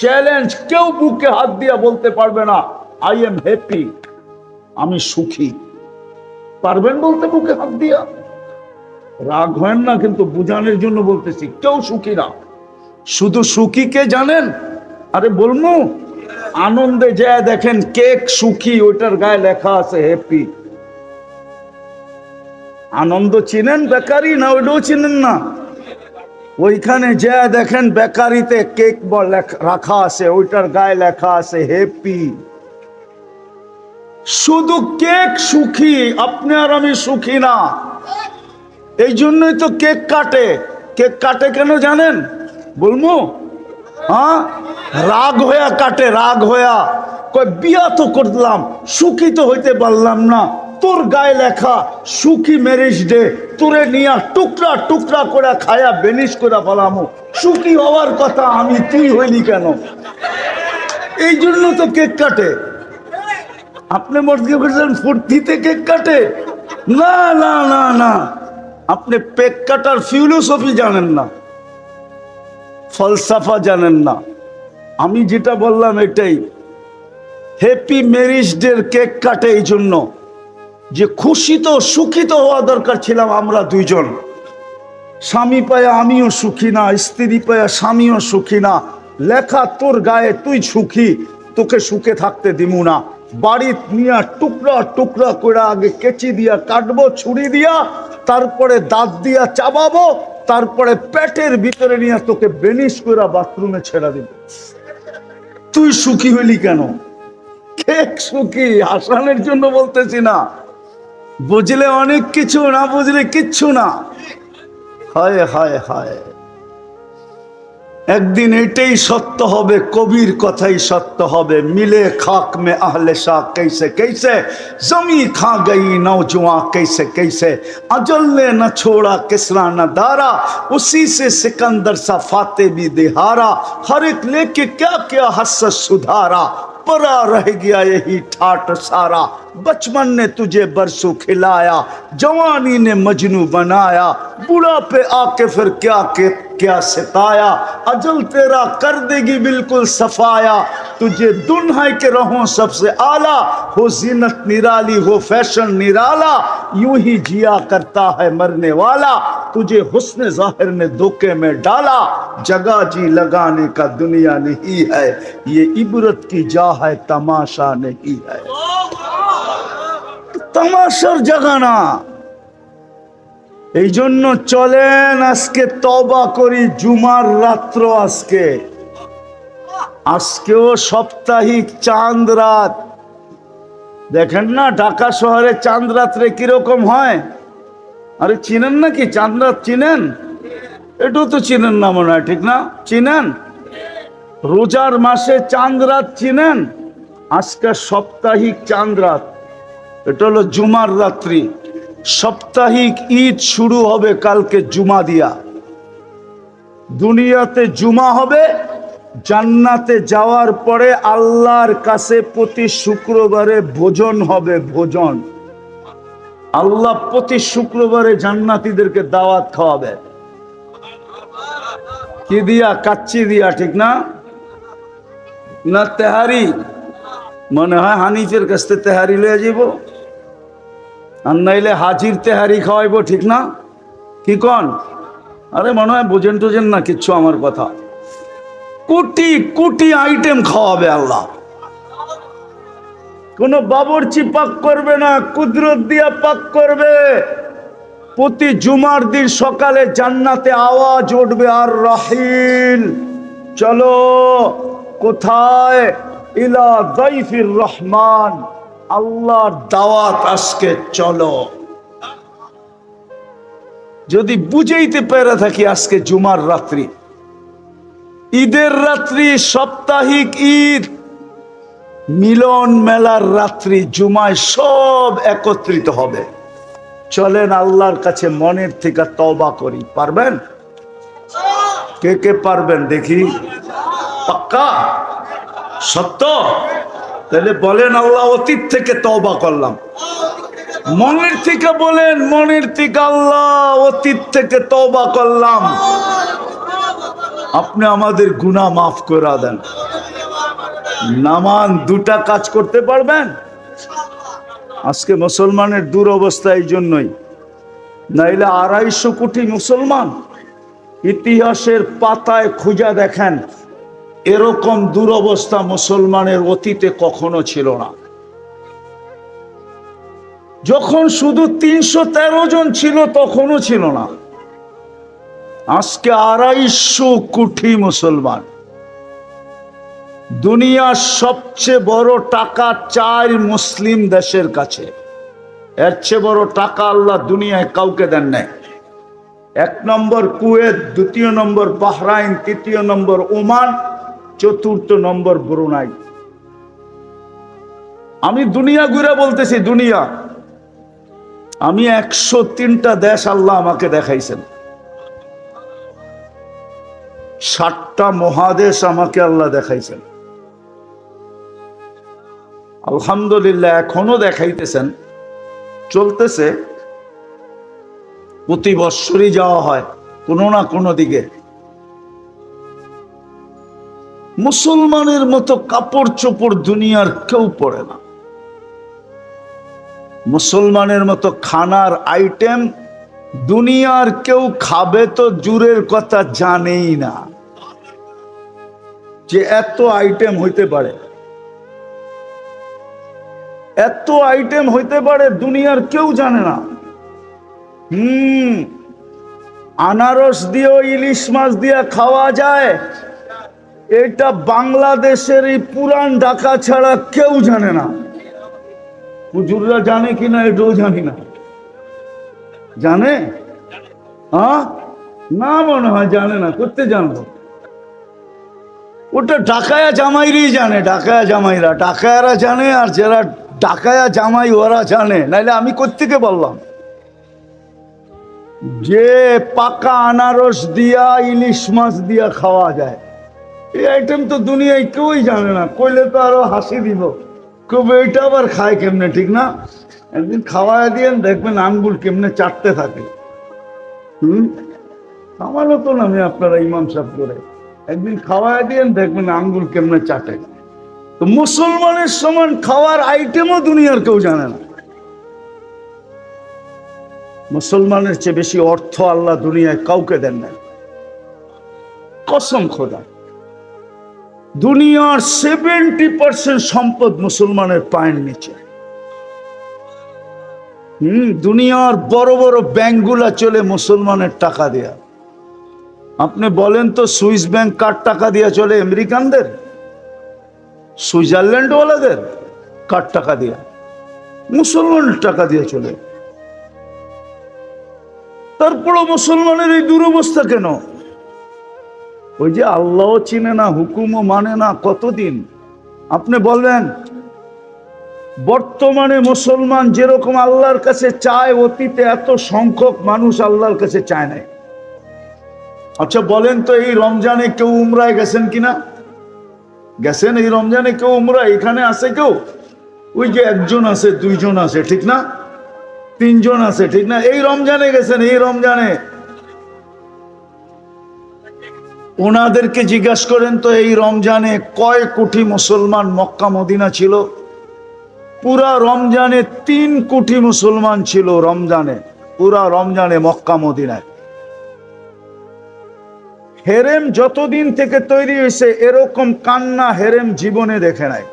চ্যালেঞ্জ, কেউ বুকে হাত দিয়া বলতে পারবে না আই এম হ্যাপি, আমি সুখী। পারবেন বলতে বুকে হাত দিয়া? রাগ হয় না, কিন্তু বুঝানোর জন্য বলতেছি, কেউ সুখী না। শুধু সুখী কে জানেন? আরে বলমু, আনন্দে যায় দেখেন কেক সুখী, ওইটার গায়ে লেখা আছে হ্যাপি। আনন্দ চিনেন বেকারি না? ওইটাও চিনেন না? ওইখানে যে দেখেন বেকারিতে কেক রাখা আছে, ওইটার গায়ে লেখা আছে হ্যাপি। শুধু কেক সুখী, আপনি আর আমি সুখী না। এই জন্যই তো কেক কাটে। কেক কাটে কেন জানেন? বলবো? হ্যাঁ, রাগ হইয়া কাটে, রাগ হইয়া কয় বিয়া তো করলাম, সুখী তো হইতে পারলাম না, তোর গায়ে লেখা সুখী ম্যারেজ ডে, তোরে নিয়া টুকরা টুকরা করে খায়া বেনিশ করে ফেলামো, সুখী হওয়ার কথা আমি, তুই হইলি কেন? এই জন্য তো কেক কাটে। আপনি মর্জি করছেন ফুর্তিতে কেক কাটে? না না না না, আপনি কেক কাটার ফিলোসফি জানেন না, ফলসাফা জানেন না। আমি যেটা বললাম এটাই, হ্যাপি ম্যারেজ ডে কেক কাটে এই জন্য যে খুশি তো সুখী তো হওয়া দরকার ছিলাম আমরা দুইজন। স্বামী পায়া আমিও সুখী না, স্ত্রী পায়া স্বামীও সুখী না, লেখা তোর গায়ে তুই সুখী, তোকে সুখে থাকতে দিমু না। বাড়ি নিয়ে টুকরা টুকরা করে আগে কেচি দিয়া কাটবো, ছুরি দিয়া, তারপরে দাঁত দিয়া চাবাবো, তারপরে পেটের ভিতরে নিয়ে তোকে বেনিশ করে বাথরুমে ছেড়ে দিব। তুই সুখী হইলি কেন? কেক সুখী, হাসানের জন্য বলতেছি না। বুঝলে অনেক কিছু, না বুঝলে কিচ্ছু না। হায় হায় হায়, একদিন এটাই সত্য হবে, কবির কথাই সত্য হবে। মিলে খাক মে আহলে শাহ कैसे कैसे, जमी खा गई नौजवां कैसे कैसे, अजल ने न छोड़ा किसरा न दारा, उसी से सिकंदर सा फाते भी दिहारा, हर एक लेके क्या क्या हसस सुधारा, परा रह गया यही ठाट सारा, बचपन ने तुझे बरसों खिलाया, जवानी ने मजनू बनाया, बुढ़ा पे आके फिर क्या सिताया, अजल तेरा कर देगी बिल्कुल सफाया, तुझे दुन्हा के रहो सबसे आला, हो जीनत निराली हो फैशन निराला, यूं ही जिया करता है मरने वाला, तुझे हुस्न जाहिर ने धोखे में डाला, जगह जी लगाने का दुनिया नहीं है, ये इबरत की जा है तमाशा नहीं है। तमाशार जगह ना। এই জন্য চলেন আজকে তওবা করি, জুমার রাত্র আজকে, আজকেও সাপ্তাহিক চাঁদ রাত। দেখেন না ঢাকা শহরে চাঁদ রাত্রে কিরকম হয়? আরে চিনেন নাকি চাঁদ রাত? চিনেন? এটাও তো চিনেন না মনে হয়, ঠিক না? চিনেন? রোজার মাসে চাঁদ রাত চিনেন? আজকে সাপ্তাহিক চাঁদ রাত, এটা হলো জুমার রাত্রি। সাপ্তাহিক ঈদ শুরু হবে কালকে জুমা দিয়া। দুনিয়াতে জুমা হবে, জান্নাতে যাওয়ার পরে আল্লাহর কাছে প্রতি শুক্রবারে ভোজন হবে, ভোজন। আল্লাহ প্রতি শুক্রবারে জান্নাতীদেরকে দাওয়াত খাওয়াবে। কি দিয়া? কাচ্চি দিয়া, ঠিক না? না তেহারি? মনে হয় হানিফের কাছ থেকে তেহারি লয়ে যাব, আর নাইলে হাজির তেহারি খাওয়াইবো, ঠিক না? কি কন? আরে মনে হয় বোঝেন টোঝেন না কিচ্ছু আমার কথা। কোটি কোটি আইটেম খাওয়াবে আল্লাহ। কোন বাবুর্চি পাক করবে না, কুদরত দিয়া পাক করবে। প্রতি জুমার দিন সকালে জান্নাতে আওয়াজ উঠবে, আর রাহিল, চলো কোথায়? ইলা দাইফির রহমান, আল্লাহর দাওয়াত আজকে চলো। যদি বুঝাইতে পেরে থাকি আজকে জুমার রাত্রি, ঈদের রাত্রি, সাপ্তাহিক ঈদ, মিলন মেলার রাত্রি, জুমায় সব একত্রিত হবে। চলেন আল্লাহর কাছে মনের থেকে তওবা করি। পারবেন? কে কে পারবেন দেখি? পাক্কা? সত্য? তাহলে বলেন আল্লাহ অতীত থেকে তওবা করলাম। মনের থেকে বলেন, মনের থেকে আল্লাহ অতীত থেকে তওবা করলাম, আপনি আমাদের গুনাহ মাফ করে দেন। নামান দুটা কাজ করতে পারবেন? আজকে মুসলমানের দুরবস্থা এই জন্যই, নাইলে 250 কোটি মুসলমান। ইতিহাসের পাতায় খুঁজা দেখেন, এরকম দুরবস্থা মুসলমানের অতীতে কখনো ছিল না। যখন শুধু 313 জন ছিল তখনও ছিল না। আজকে 250 কোটি মুসলমান। দুনিয়ার সবচেয়ে বড় টাকা 4 মুসলিম দেশের কাছে। এর চেয়ে বড় টাকা আল্লাহ দুনিয়ায় কাউকে দেন নাই। 1 নম্বর কুয়েত, 2 নম্বর বাহরাইন, 3 নম্বর ওমান, 4 নম্বর ব্রুনাই। আমি দুনিয়া ঘুরে বলতেছি, দুনিয়া। আমি 103টা দেশ আল্লাহ আমাকে দেখাইছেন। 7টা মহাদেশ আমাকে আল্লাহ দেখাইছেন। আলহামদুলিল্লাহ এখনো দেখাইতেছেন, চলতেছে। প্রতি বৎসরই যাওয়া হয় কোনো না কোনো দিকে। মুসলমানের মতো কাপড় চোপড় দুনিয়ার কেউ পরে না। মুসলমানের মতো খানার আইটেম দুনিয়ার কেউ খাবে তো দূরের কথা জানেই না যে এত আইটেম হইতে পারে। এত আইটেম হইতে পারে দুনিয়ার কেউ জানে না। আনারস দিয়েও ইলিশ মাছ দিয়ে খাওয়া যায়, এটা বাংলাদেশের এই পুরান ঢাকা ছাড়া কেউ জানে না। হুজুররা জানে কিনা এটাও জানি না। জানে? না, মনে হয় জানে না। করতে জানবো? ওটা ঢাকায়া জামাইরই জানে। ঢাকায়া জামাইরা, ঢাকায়ারা জানে, আর যারা ঢাকায়া জামাই ওরা জানে। নাইলে আমি কোত্থেকে বললাম যে পাকা আনারস দিয়া ইলিশ মাছ দিয়া খাওয়া যায়? এই আইটেম তো দুনিয়ায় কেউই জানে না। কইলে তো আরো হাসি দিব, কবে এটা আবার খায় কেমনে, ঠিক না? একদিন খাওয়ায় দিয়েন, দেখবেন আঙ্গুল কেমনে চাটতে থাকে। আমারও তো নামে আপনারা ইমাম সাহেব করে একদিন খাওয়ায় দিয়েন, দেখবেন আঙ্গুল কেমনে চাটে। তো মুসলমানের সমান খাওয়ার আইটেমও দুনিয়ার কেউ জানে না। মুসলমানের চেয়ে বেশি অর্থ আল্লাহ দুনিয়ায় কাউকে দেন না, কসম খোদা। দুনিয়ার 70% সম্পদ মুসলমানের পায়ের নিচে। দুনিয়ার বড় বড় ব্যাংকগুলা চলে মুসলমানের টাকা দেয়া। আপনি বলেন তো, সুইস ব্যাংক কার টাকা দিয়া চলে? আমেরিকানদের, সুইজারল্যান্ড ওয়ালাদের। কার টাকা দিয়া? মুসলমানের টাকা দিয়ে চলে। তারপরও মুসলমানের এই দুরবস্থা কেন? ওই যে আল্লাহও চিনে না, হুকুমও মানে না। কতদিন আপনি বলবেন? বর্তমানে মুসলমান যেরকম আল্লাহর কাছে চায়, অতীতে এত সংখ্যক মানুষ আল্লাহর কাছে চায় নাই। আচ্ছা বলেন তো, এই রমজানে কেউ উমরায় গেছেন কিনা? গেছেন? এই রমজানে কেউ উমরা এখানে আছে? কেউ? ওই যে 1 জন আছে, 2 জন আছে, ঠিক না? 3 জন আছে, ঠিক না? এই রমজানে গেছেন? এই রমজানে ওনাদেরকে জিজ্ঞাসা করেন তো, এই রমজানে কয় কোটি মুসলমান মক্কা মদিনা ছিল? পুরা রমজানে 3 কোটি মুসলমান ছিল। রমজানে, পুরা রমজানে মক্কা মদিনায়। হেরেম যতদিন থেকে তৈরি হয়েছে এরকম কান্না হেরেম জীবনে দেখে নাই।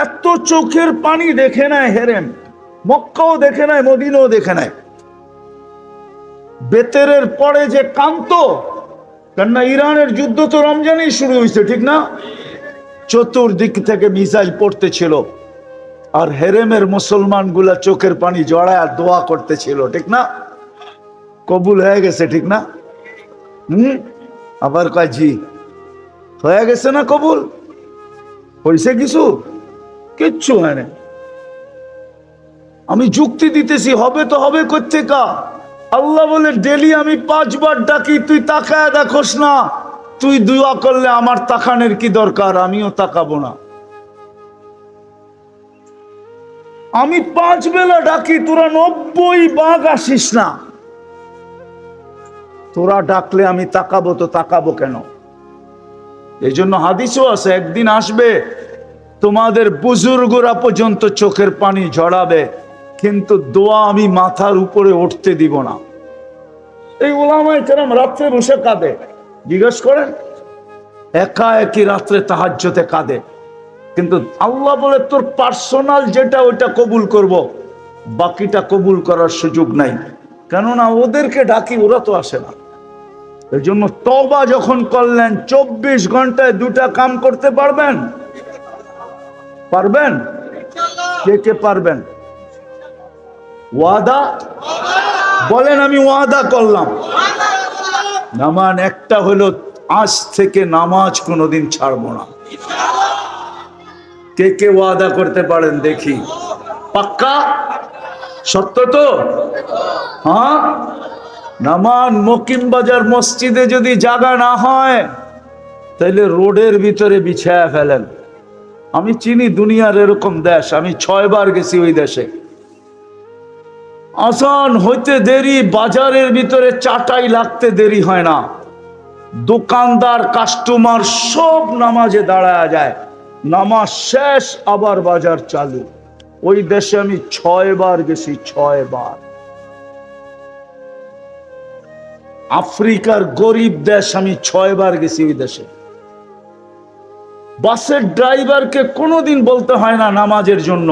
এত চোখের পানি দেখে নাই হেরেম। মক্কাও দেখে নাই, মদিনাও দেখে নাই। বেতেরের পরে যে কান্ত, কেননা ইরানের যুদ্ধ তো রমজানেই শুরু হয়েছে, ঠিক না? চতুর্দিক থেকে মিসাইল পড়তেছিল, আর হেরেমের মুসলমান গুলা চোখের পানি জড়ায় দোয়া করতেছিল, ঠিক না? কবুল হয়ে গেছে, ঠিক না? আবার কয় জি হয়ে গেছে না? কবুল হয়েছে? কিচ্ছু হয় না। আমি যুক্তি দিতেছি, হবে তো হবে কোত্থেকা? আল্লাহ বলে ডেলি আমি 5 বার ডাকি, তুই তাকায় দেখোস না। তুই দোয়া করলে আমার তাকানোর কি দরকার? আমিও তাকাবো না। আমি 5 বেলা ডাকি, তোরা 90 ভাগ আসিস না। তোরা ডাকলে আমি তাকাবো, তো তাকাবো কেন? এই জন্য হাদিসও আছে, একদিন আসবে তোমাদের বুজুর্গরা পর্যন্ত চোখের পানি ঝরাবে, কিন্তু দোয়া আমি মাথার উপরে উঠতে দিব না। এই ওলামায়ে কেরাম রাত্রে বসে কাঁদে। জিজ্ঞেস করেন, একা একই রাত্রে তাহাজ্জুদে কাঁদে। কিন্তু আল্লাহ বলে তোর পার্সোনাল যেটা ওইটা কবুল করব, বাকিটা কবুল করার সুযোগ নাই। কেননা ওদেরকে ডাকি, ওরা তো আসে না। এই জন্য তওবা যখন করলেন, 24 ঘন্টায় 2টা কাম করতে পারবেন? পারবেন? কে কে পারবেন? ওয়াদা বলেন, আমি ওয়াদা করলাম। নামান একটা হলো, আজ থেকে নামাজ কোনোদিন ছাড়বো না। কে কে ওয়াদা করতে পারেন দেখি? পাক্কা? সত্য তো? হ্যাঁ। নামান মকিম বাজার মসজিদে যদি জায়গা না হয় তাহলে রোডের ভিতরে বিছায়া ফেলেন। আমি চিনি দুনিয়ার এরকম দেশ, আমি 6 বার গেছি ওই দেশে। আজান হইতে দেরি, বাজারের ভিতরে চাটাই লাগতে দেরি হয় না। দোকানদার, কাস্টমার সব নামাজে দাঁড়ায় যায়, নামাজ শেষ আবার বাজার চালু। ওই দেশে আমি 6 বার গেছি, 6 বার। আফ্রিকার গরিব দেশ, আমি 6 বার গেছি ওই দেশে। বাসের ড্রাইভারকে কোনোদিন বলতে হয় না নামাজের জন্য,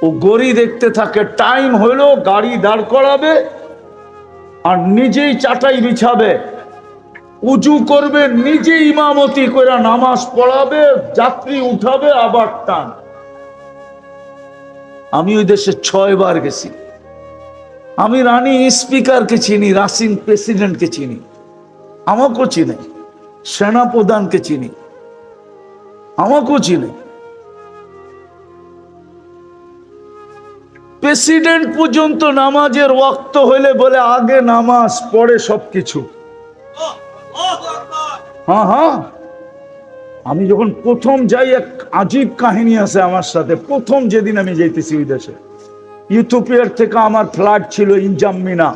ও গড়ি দেখতে থাকে, টাইম হইলো গাড়ি দাঁড় করাবে আর নিজেই চাটাই বিছাবে, উজু করবে, নিজে ইমামতি করে নামাজ পড়াবে, যাত্রী উঠাবে, আবার টান। আমি ওই দেশে 6 বার গেছি। আমি রানী স্পিকারকে চিনি, রাশিং প্রেসিডেন্টকে চিনি, আমাকেও চিনে, সেনাপ্রধানকে চিনি, আমাকেও চিনে। প্রেসিডেন্ট পর্যন্ত নামাজের ওয়াক্ত হইলে বলে আগে নামাজ পড়ে সবকিছু। হ্যাঁ হ্যাঁ, আমি যখন প্রথম যাই, এক আজীব কাহিনী আছে আমার সাথে। প্রথম যেদিন আমি যাইতেছি ওই দেশে, ইথিওপিয়ার থেকে আমার ফ্লাইট ছিল ইনজামিনা।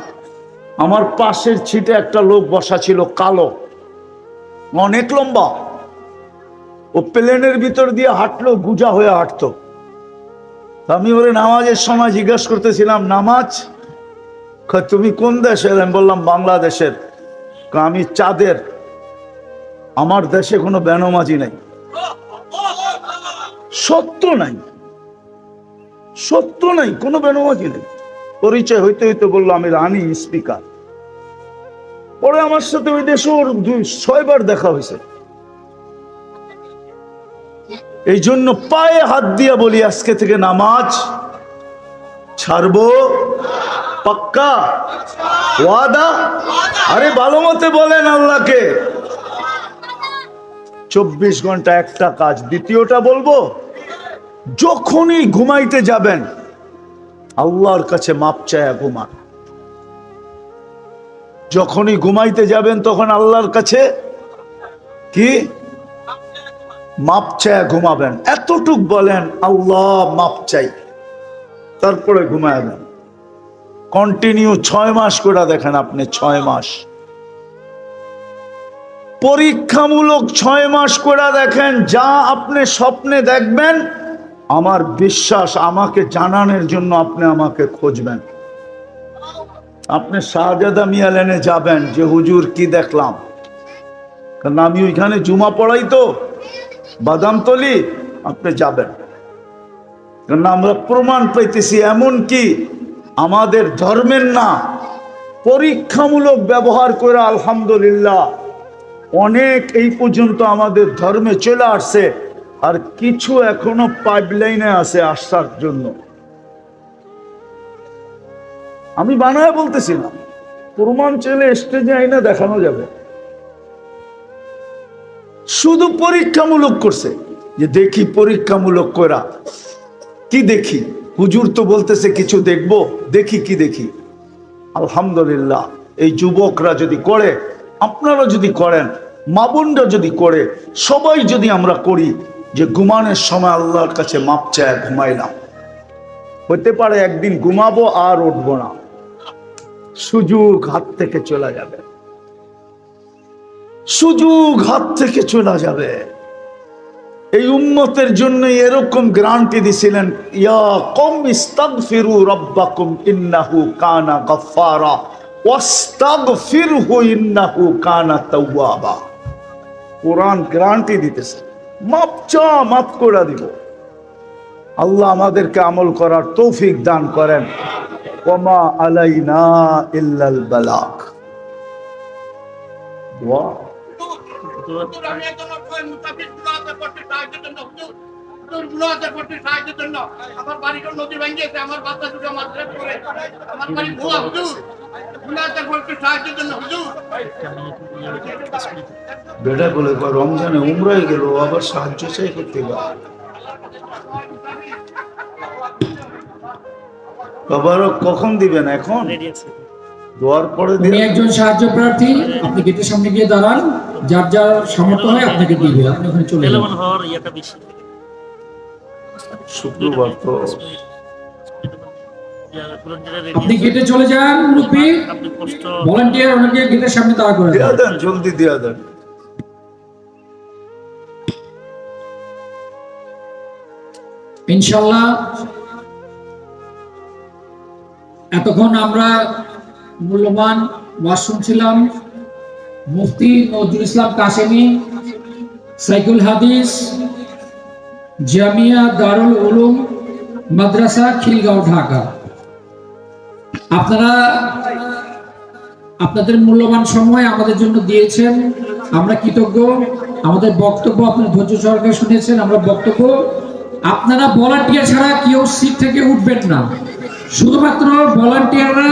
আমার পাশের সিটে একটা লোক বসা ছিল, কালো, অনেক লম্বা। ও প্লেনের ভিতর দিয়ে হাঁটলো, গুজা হয়ে হাঁটতো। আমি ওরে নামাজের সময় জিজ্ঞাসা করতেছিলাম, নামাজ? তুমি কোন দেশের? আমি বললাম বাংলাদেশের। আমি চাঁদের, আমার দেশে কোনো বেনামাজি নাই। সত্য নাই, সত্য নাই, কোনো বেনামাজি নেই। পরিচয় হইতে হইতে বললো আমি রানী স্পিকার। পরে আমার সাথে ওই দেশে ওর 6 বার দেখা হয়েছে। এই জন্য পায়ে হাত দিয়া বলি, আজকে থেকে নামাজ ছাড়বো। পাক্কা ওয়াদা? আরে ভালো মতে বলেন আল্লাহকে। 24 ঘন্টা একটা কাজ। দ্বিতীয়টা বলবো, যখনই ঘুমাইতে যাবেন আল্লাহর কাছে মাপ চায়া ঘুমান। যখনই ঘুমাইতে যাবেন তখন আল্লাহর কাছে কি মাপ চায়া ঘুমাবেন। এতটুক বলেন, আল্লাহ মাপ চাই, তারপরে ঘুমাবেন। কন্টিনিউ 6 মাস করে দেখেন আপনি, 6 মাস পরীক্ষামূলক 6 মাস করে দেখেন। যা আপনি স্বপ্নে দেখবেন, আমার বিশ্বাস আমাকে জানানোর জন্য আপনি আমাকে খুঁজবেন। আপনি শাহজাদা মিয়া লেনে যাবেন যে হুজুর কি দেখলাম, কারণ আমি ওইখানে জুমা পড়াই তো, বাদামতলি। আপনি যাবেন, কারণ আমরা প্রমাণ পাইতেছি, এমন কি আমাদের ধর্মের না, পরীক্ষামূলক ব্যবহার করে আলহামদুলিল্লাহ অনেক এই পর্যন্ত আমাদের ধর্মে চলে আসছে, আর কিছু এখনো পাইপলাইনে আছে আসার জন্য। আমি বানায় বলতেছি না, প্রমাণ চলে স্টেজে আইনা দেখানো যাবে। শুধু পরীক্ষামূলক করছে, যে দেখি পরীক্ষামূলক করা কি দেখি। হুজুর তো বলতেছে কিছু দেখবো, দেখি কি দেখি। আলহামদুলিল্লাহ, এই যুবকরা যদি করে, আপনারা যদি করেন, মা বোনরা যদি করে, সবাই যদি আমরা করি, যে ঘুমানোর সময় আল্লাহর কাছে মাপ চায় ঘুমাইলাম, হতে পারে একদিন ঘুমাবো আর উঠবো না, সুযোগ হাত থেকে চলে যাবে, সুযোগ হাত থেকে চলে যাবে। এই উম্মতের জন্য এরকম গ্যারান্টি দিছিলেন, ইয়া কওম ইস্তাগফিরু রাব্বাকুম ইন্নাহু কানা গাফফারা ওয়াস্তাগফিরহু ইন্নাহু কানা তাওয়াবা। কোরআন গ্যারান্টি দিতেছে, মাপ চা, মাফ করে দিব। আল্লাহ আমাদেরকে আমল করার তৌফিক দান করেন। ওয়ামা আলাইনা ইল্লাল বালাগ। দোয়া আমি একজন মুসাফির গুনাহগার করতে সাহায্যের জন্য হুজুর, গুনাহগার করতে সাহায্যের জন্য আমার বাড়িটা নদী ভেঙেছে, আমার বাচ্চা দুটো মাদ্রাসা করে, আমার বাড়ি ভুয়া হুজুর, গুনাহগার করতে সাহায্যের জন্য হুজুর। বেটা বলে রমজানে উমরাই গেল, আবার সাহায্য চাই করতে গেল। বাবার কখন দিবেন? এখন দোয়ার পরে উনি দিবেন। একজন সাহায্য প্রার্থী, আপনি গেটের সামনে গিয়ে দাঁড়ান, যার যার সামর্থ্য হয় আপনাকে দিবে, আপনি ওখানে চলে যান। শুক্রবার তো আপনি গেটে চলে যান, মুরব্বী ভলান্টিয়ার ওনাকে গেটের সামনে দাঁড়া করে দিয়া দেন। দেন, জলদি দিয়া দেন। ইনশাআল্লাহ এতক্ষণ আমরা মূল্যবান ওয়াজ শুনছিলাম। মুফতি নজরুল ইসলাম কাশেমি, সাইকুল হাদিস, জামিয়া দারুল উলুম মাদ্রাসা, খিলগাঁও, ঢাকা। আপনারা আপনাদের মূল্যবান সময় আমাদের জন্য দিয়েছেন, আমরা কৃতজ্ঞ। আমাদের বক্তব্য আপনারা ধৈর্য সহকারে শুনেছেন। আমরা বক্তব্য, আপনারা ভলান্টিয়ার ছাড়া কেউ সিট থেকে উঠবেন না, শুধুমাত্র ভলান্টিয়াররা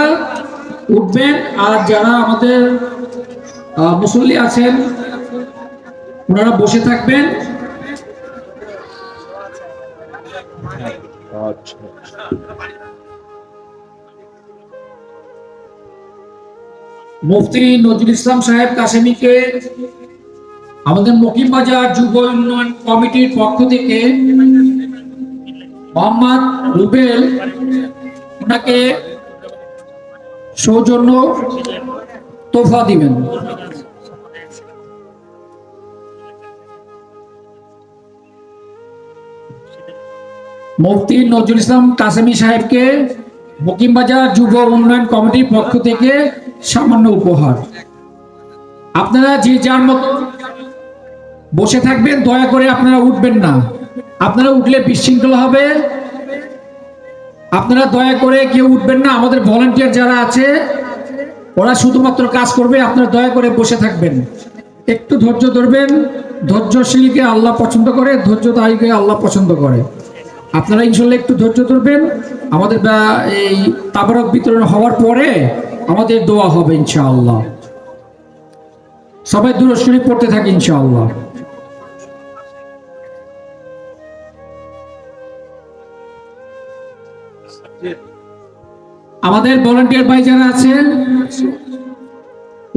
উঠবেন। আর যারা আমাদের মুসল্লি আছেন ওনারা বসে থাকবেন। আচ্ছা, মুফতি নজরুল ইসলাম সাহেব কাশেমীকে আমাদের মকিমবাজার যুব উন্নয়ন কমিটির পক্ষ থেকে মোহাম্মদ রুবেল ওনাকে সৌজন্য তোফা দিবেন। মুফতি নজরুল ইসলাম কাশেমী সাহেবকে মকিমবাজার যুব উন্নয়ন কমিটির পক্ষ থেকে সামান্য উপহার। আপনারা যে যার মতো বসে থাকবেন, দয়া করে আপনারা উঠবেন না। আপনারা উঠলে বিশৃঙ্খলা হবে। আপনারা দয়া করে কেউ উঠবেন না। আমাদের ভলান্টিয়ার যারা আছে ওরা শুধুমাত্র কাজ করবে, আপনারা দয়া করে বসে থাকবেন। একটু ধৈর্য ধরবেন। ধৈর্যশীলকে আল্লাহ পছন্দ করে, ধৈর্যধারীকে আল্লাহ পছন্দ করে। আপনারা ইনশাল্লাহ একটু ধৈর্য ধরবেন। আমাদের এই তাবারক বিতরণ হওয়ার পরে আমাদের দোয়া হবে ইনশাআল্লাহ। সবাই দুরূদ শরীফ পড়তে থাকি ইনশাআল্লাহ। আমাদের ভলান্টিয়ার ভাই যারা আছেন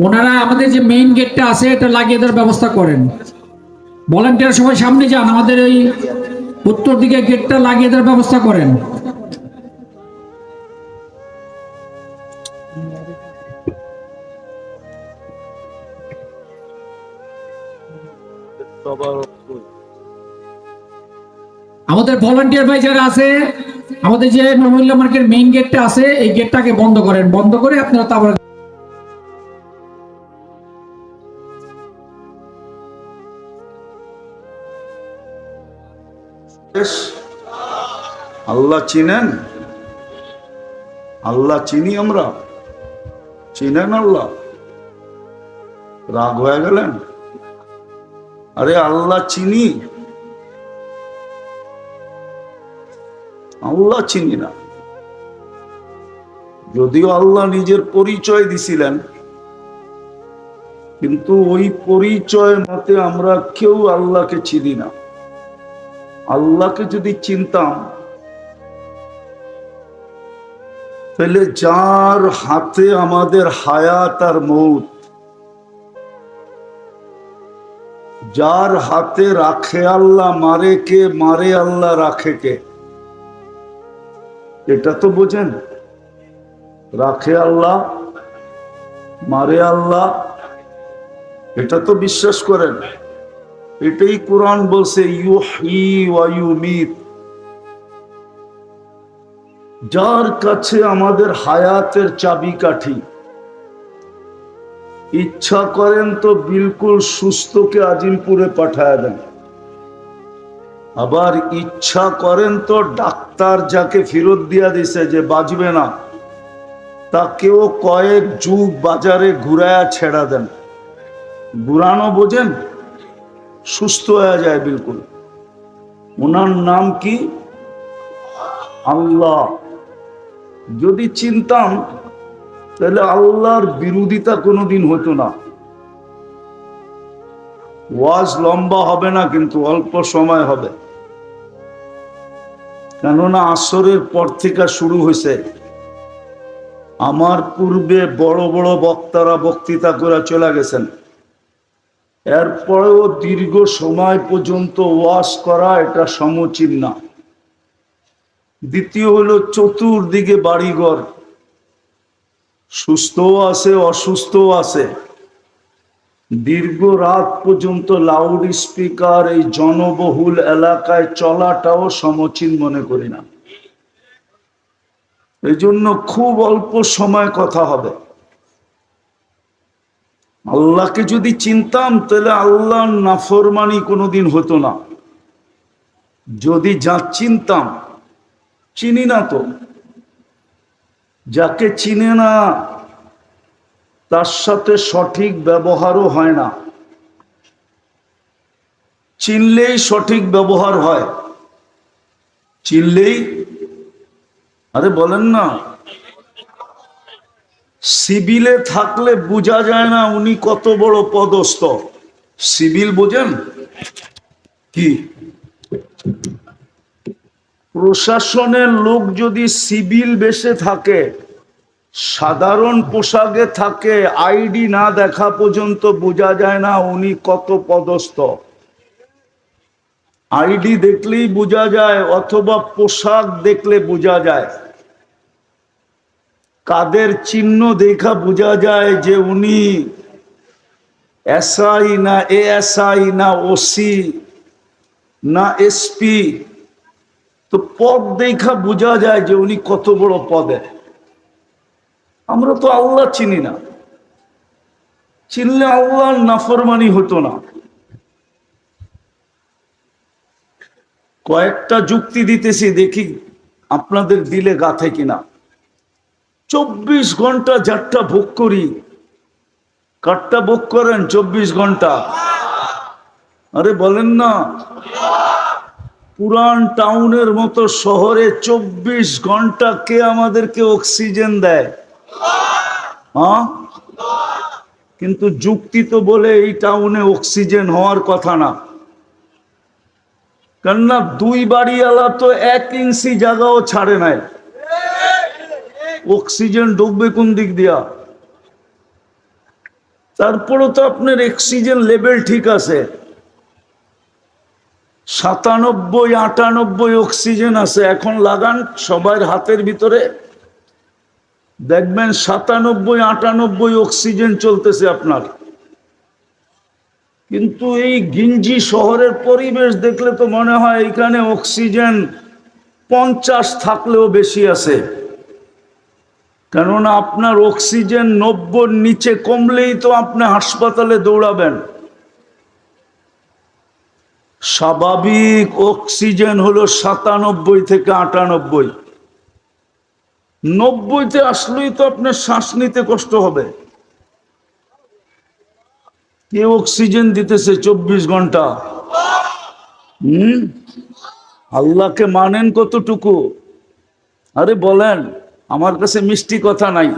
ওনারা আমাদের যে মেইন গেটটা আছে এটা লাগিয়ে দেওয়ার ব্যবস্থা করেন। ভলান্টিয়ার সবাই সামনে যান, আমাদের ওই উত্তর দিকে গেটটা লাগিয়ে দেওয়ার ব্যবস্থা করেন। আমাদের ভলান্টিয়ার ভাই যারা আছে, আমাদের যে নরমুল্লা মার্কেট মেইন গেটটা আছে এই গেটটাকে বন্ধ করেন। বন্ধ করে আপনারা তারপরে আল্লাহ চিনেন? আল্লাহ চিনি আমরা? চিনেন আল্লাহ? রাগ হয়ে গেলেন? আরে আল্লাহ চিনি, আল্লাহ চিনি না। যদিও আল্লাহ নিজের পরিচয় দিছিলেন, কিন্তু ওই পরিচয় মতে আমরা কেউ আল্লাহকে চিনি না। আল্লাহকে যদি চিনতাম তাহলে যার হাতে আমাদের হায়াত আর মৌত, যার হাতে রাখে আল্লাহ, মারে কে? মারে আল্লাহ, রাখে কে? এটা তো বোঝেন। রাখে আল্লাহ, মারে আল্লাহ, এটা তো বিশ্বাস করেন। এটাই কোরআন বলছে ইউহয়ী ওয়া ইউমীত। যার কাছে আমাদের হায়াতের চাবিকাঠি, ইচ্ছা করেন তো বিলকুল সুস্থকে আজিমপুরে পাঠায় দেন, আবার ইচ্ছা করেন তো ডাক্তার যাকে ফেরত দিয়া দিছে যে বাঁচবে না তাকেও কয়েক যুগ বাজারে ঘুরায়া ছেড়া দেন। ঘুরানো বোঝেন? সুস্থ হয়ে যায় বিলকুল। ওনার নাম কি? আল্লাহ। যদি চিনতাম তাহলে আল্লাহর বিরোধিতা কোনোদিন হতো না। ওয়াজ লম্বা হবে না, কিন্তু অল্প সময় হবে, কেননা আসরের পর থেকে শুরু হয়েছে। আমার পূর্বে বড় বড় বক্তারা বক্তৃতা করে চলে গেছেন, এরপরেও দীর্ঘ সময় পর্যন্ত ওয়াজ করা এটা সমীচীন না। দ্বিতীয় হলো চতুর্দিকে বাড়িঘর, সুস্থও আছে অসুস্থও আছে। দীর্ঘ রাত পর্যন্ত লাউড স্পিকার এই জনবহুল এলাকায় চলাটাও সমীচীন মনে করি না। এই জন্য খুব অল্প সময় কথা হবে। আল্লাহকে যদি চিনতাম তাহলে আল্লাহর নাফরমানি কোনোদিন হতো না। যদি যা চিনতাম, চিনি না তো। যাকে চিনে না তার সাথে সঠিক ব্যবহারও হয় না। চিনলেই সঠিক ব্যবহার হয়, চিনলেই। আরে বলেন না, সিভিলে থাকলে বোঝা যায় না উনি কত বড় পদস্থ। সিভিল বোঝেন কি? প্রশাসনের লোক যদি সিভিল বেশে থাকে, সাধারণ পোশাকে থাকে, আইডি না দেখা পর্যন্ত বোঝা যায় না উনি কত পদস্থ। আইডি দেখলেই বোঝা যায়, অথবা পোশাক দেখলে বোঝা যায়। কাদের চিহ্ন দেখা বোঝা যায় যে উনি এসআই না এএসআই না ওসি না এসপি। তো পদ দেখা বোঝা যায় যে উনি কত বড় পদে। আমরা তো আল্লাহ চিনি না, চিনলে আল্লাহর নাফরমানি হতো না। কয়েকটা যুক্তি দিতেছি, দেখি আপনাদের দিলে গাথে কিনা। 24 ঘন্টা যারটা ভোগ করি, কারটা ভোগ করেন 24 ঘন্টা? আরে বলেন না। পুরান টাউনের মতো শহরে 24 ঘন্টা কে আমাদেরকে অক্সিজেন দেয়? হ্যাঁ, কিন্তু যুক্তি তো বলে এই টাউনে অক্সিজেন হওয়ার কথা না। কেননা 2 বাড়িওয়ালা তো 1 ইঞ্চি জায়গাও ছাড়ে নাই। অক্সিজেন ঢুকবে কোন দিক দিয়া? তারপরে তো আপনার অক্সিজেন লেভেল ঠিক আছে, 97-98 অক্সিজেন আছে। এখন লাগান সবার হাতের ভিতরে, দেখবেন 97-98 অক্সিজেন চলতেছে আপনার। কিন্তু এই গিঞ্জি শহরের পরিবেশ দেখলে তো মনে হয় এখানে অক্সিজেন 50 থাকলেও বেশি আছে। কেননা আপনার অক্সিজেন 90-র নিচে কমলেই তো আপনি হাসপাতালে দৌড়াবেন। স্বাভাবিক অক্সিজেন হলো 97 থেকে 98। 90-তে আসলেই তো আপনার শ্বাস নিতে কষ্ট হবে। কে অক্সিজেন দিতেছে 24 ঘন্টা? আল্লাহকে মানেন কতটুকু? আরে বলেন, আমার কাছে মিষ্টি কথা নাই।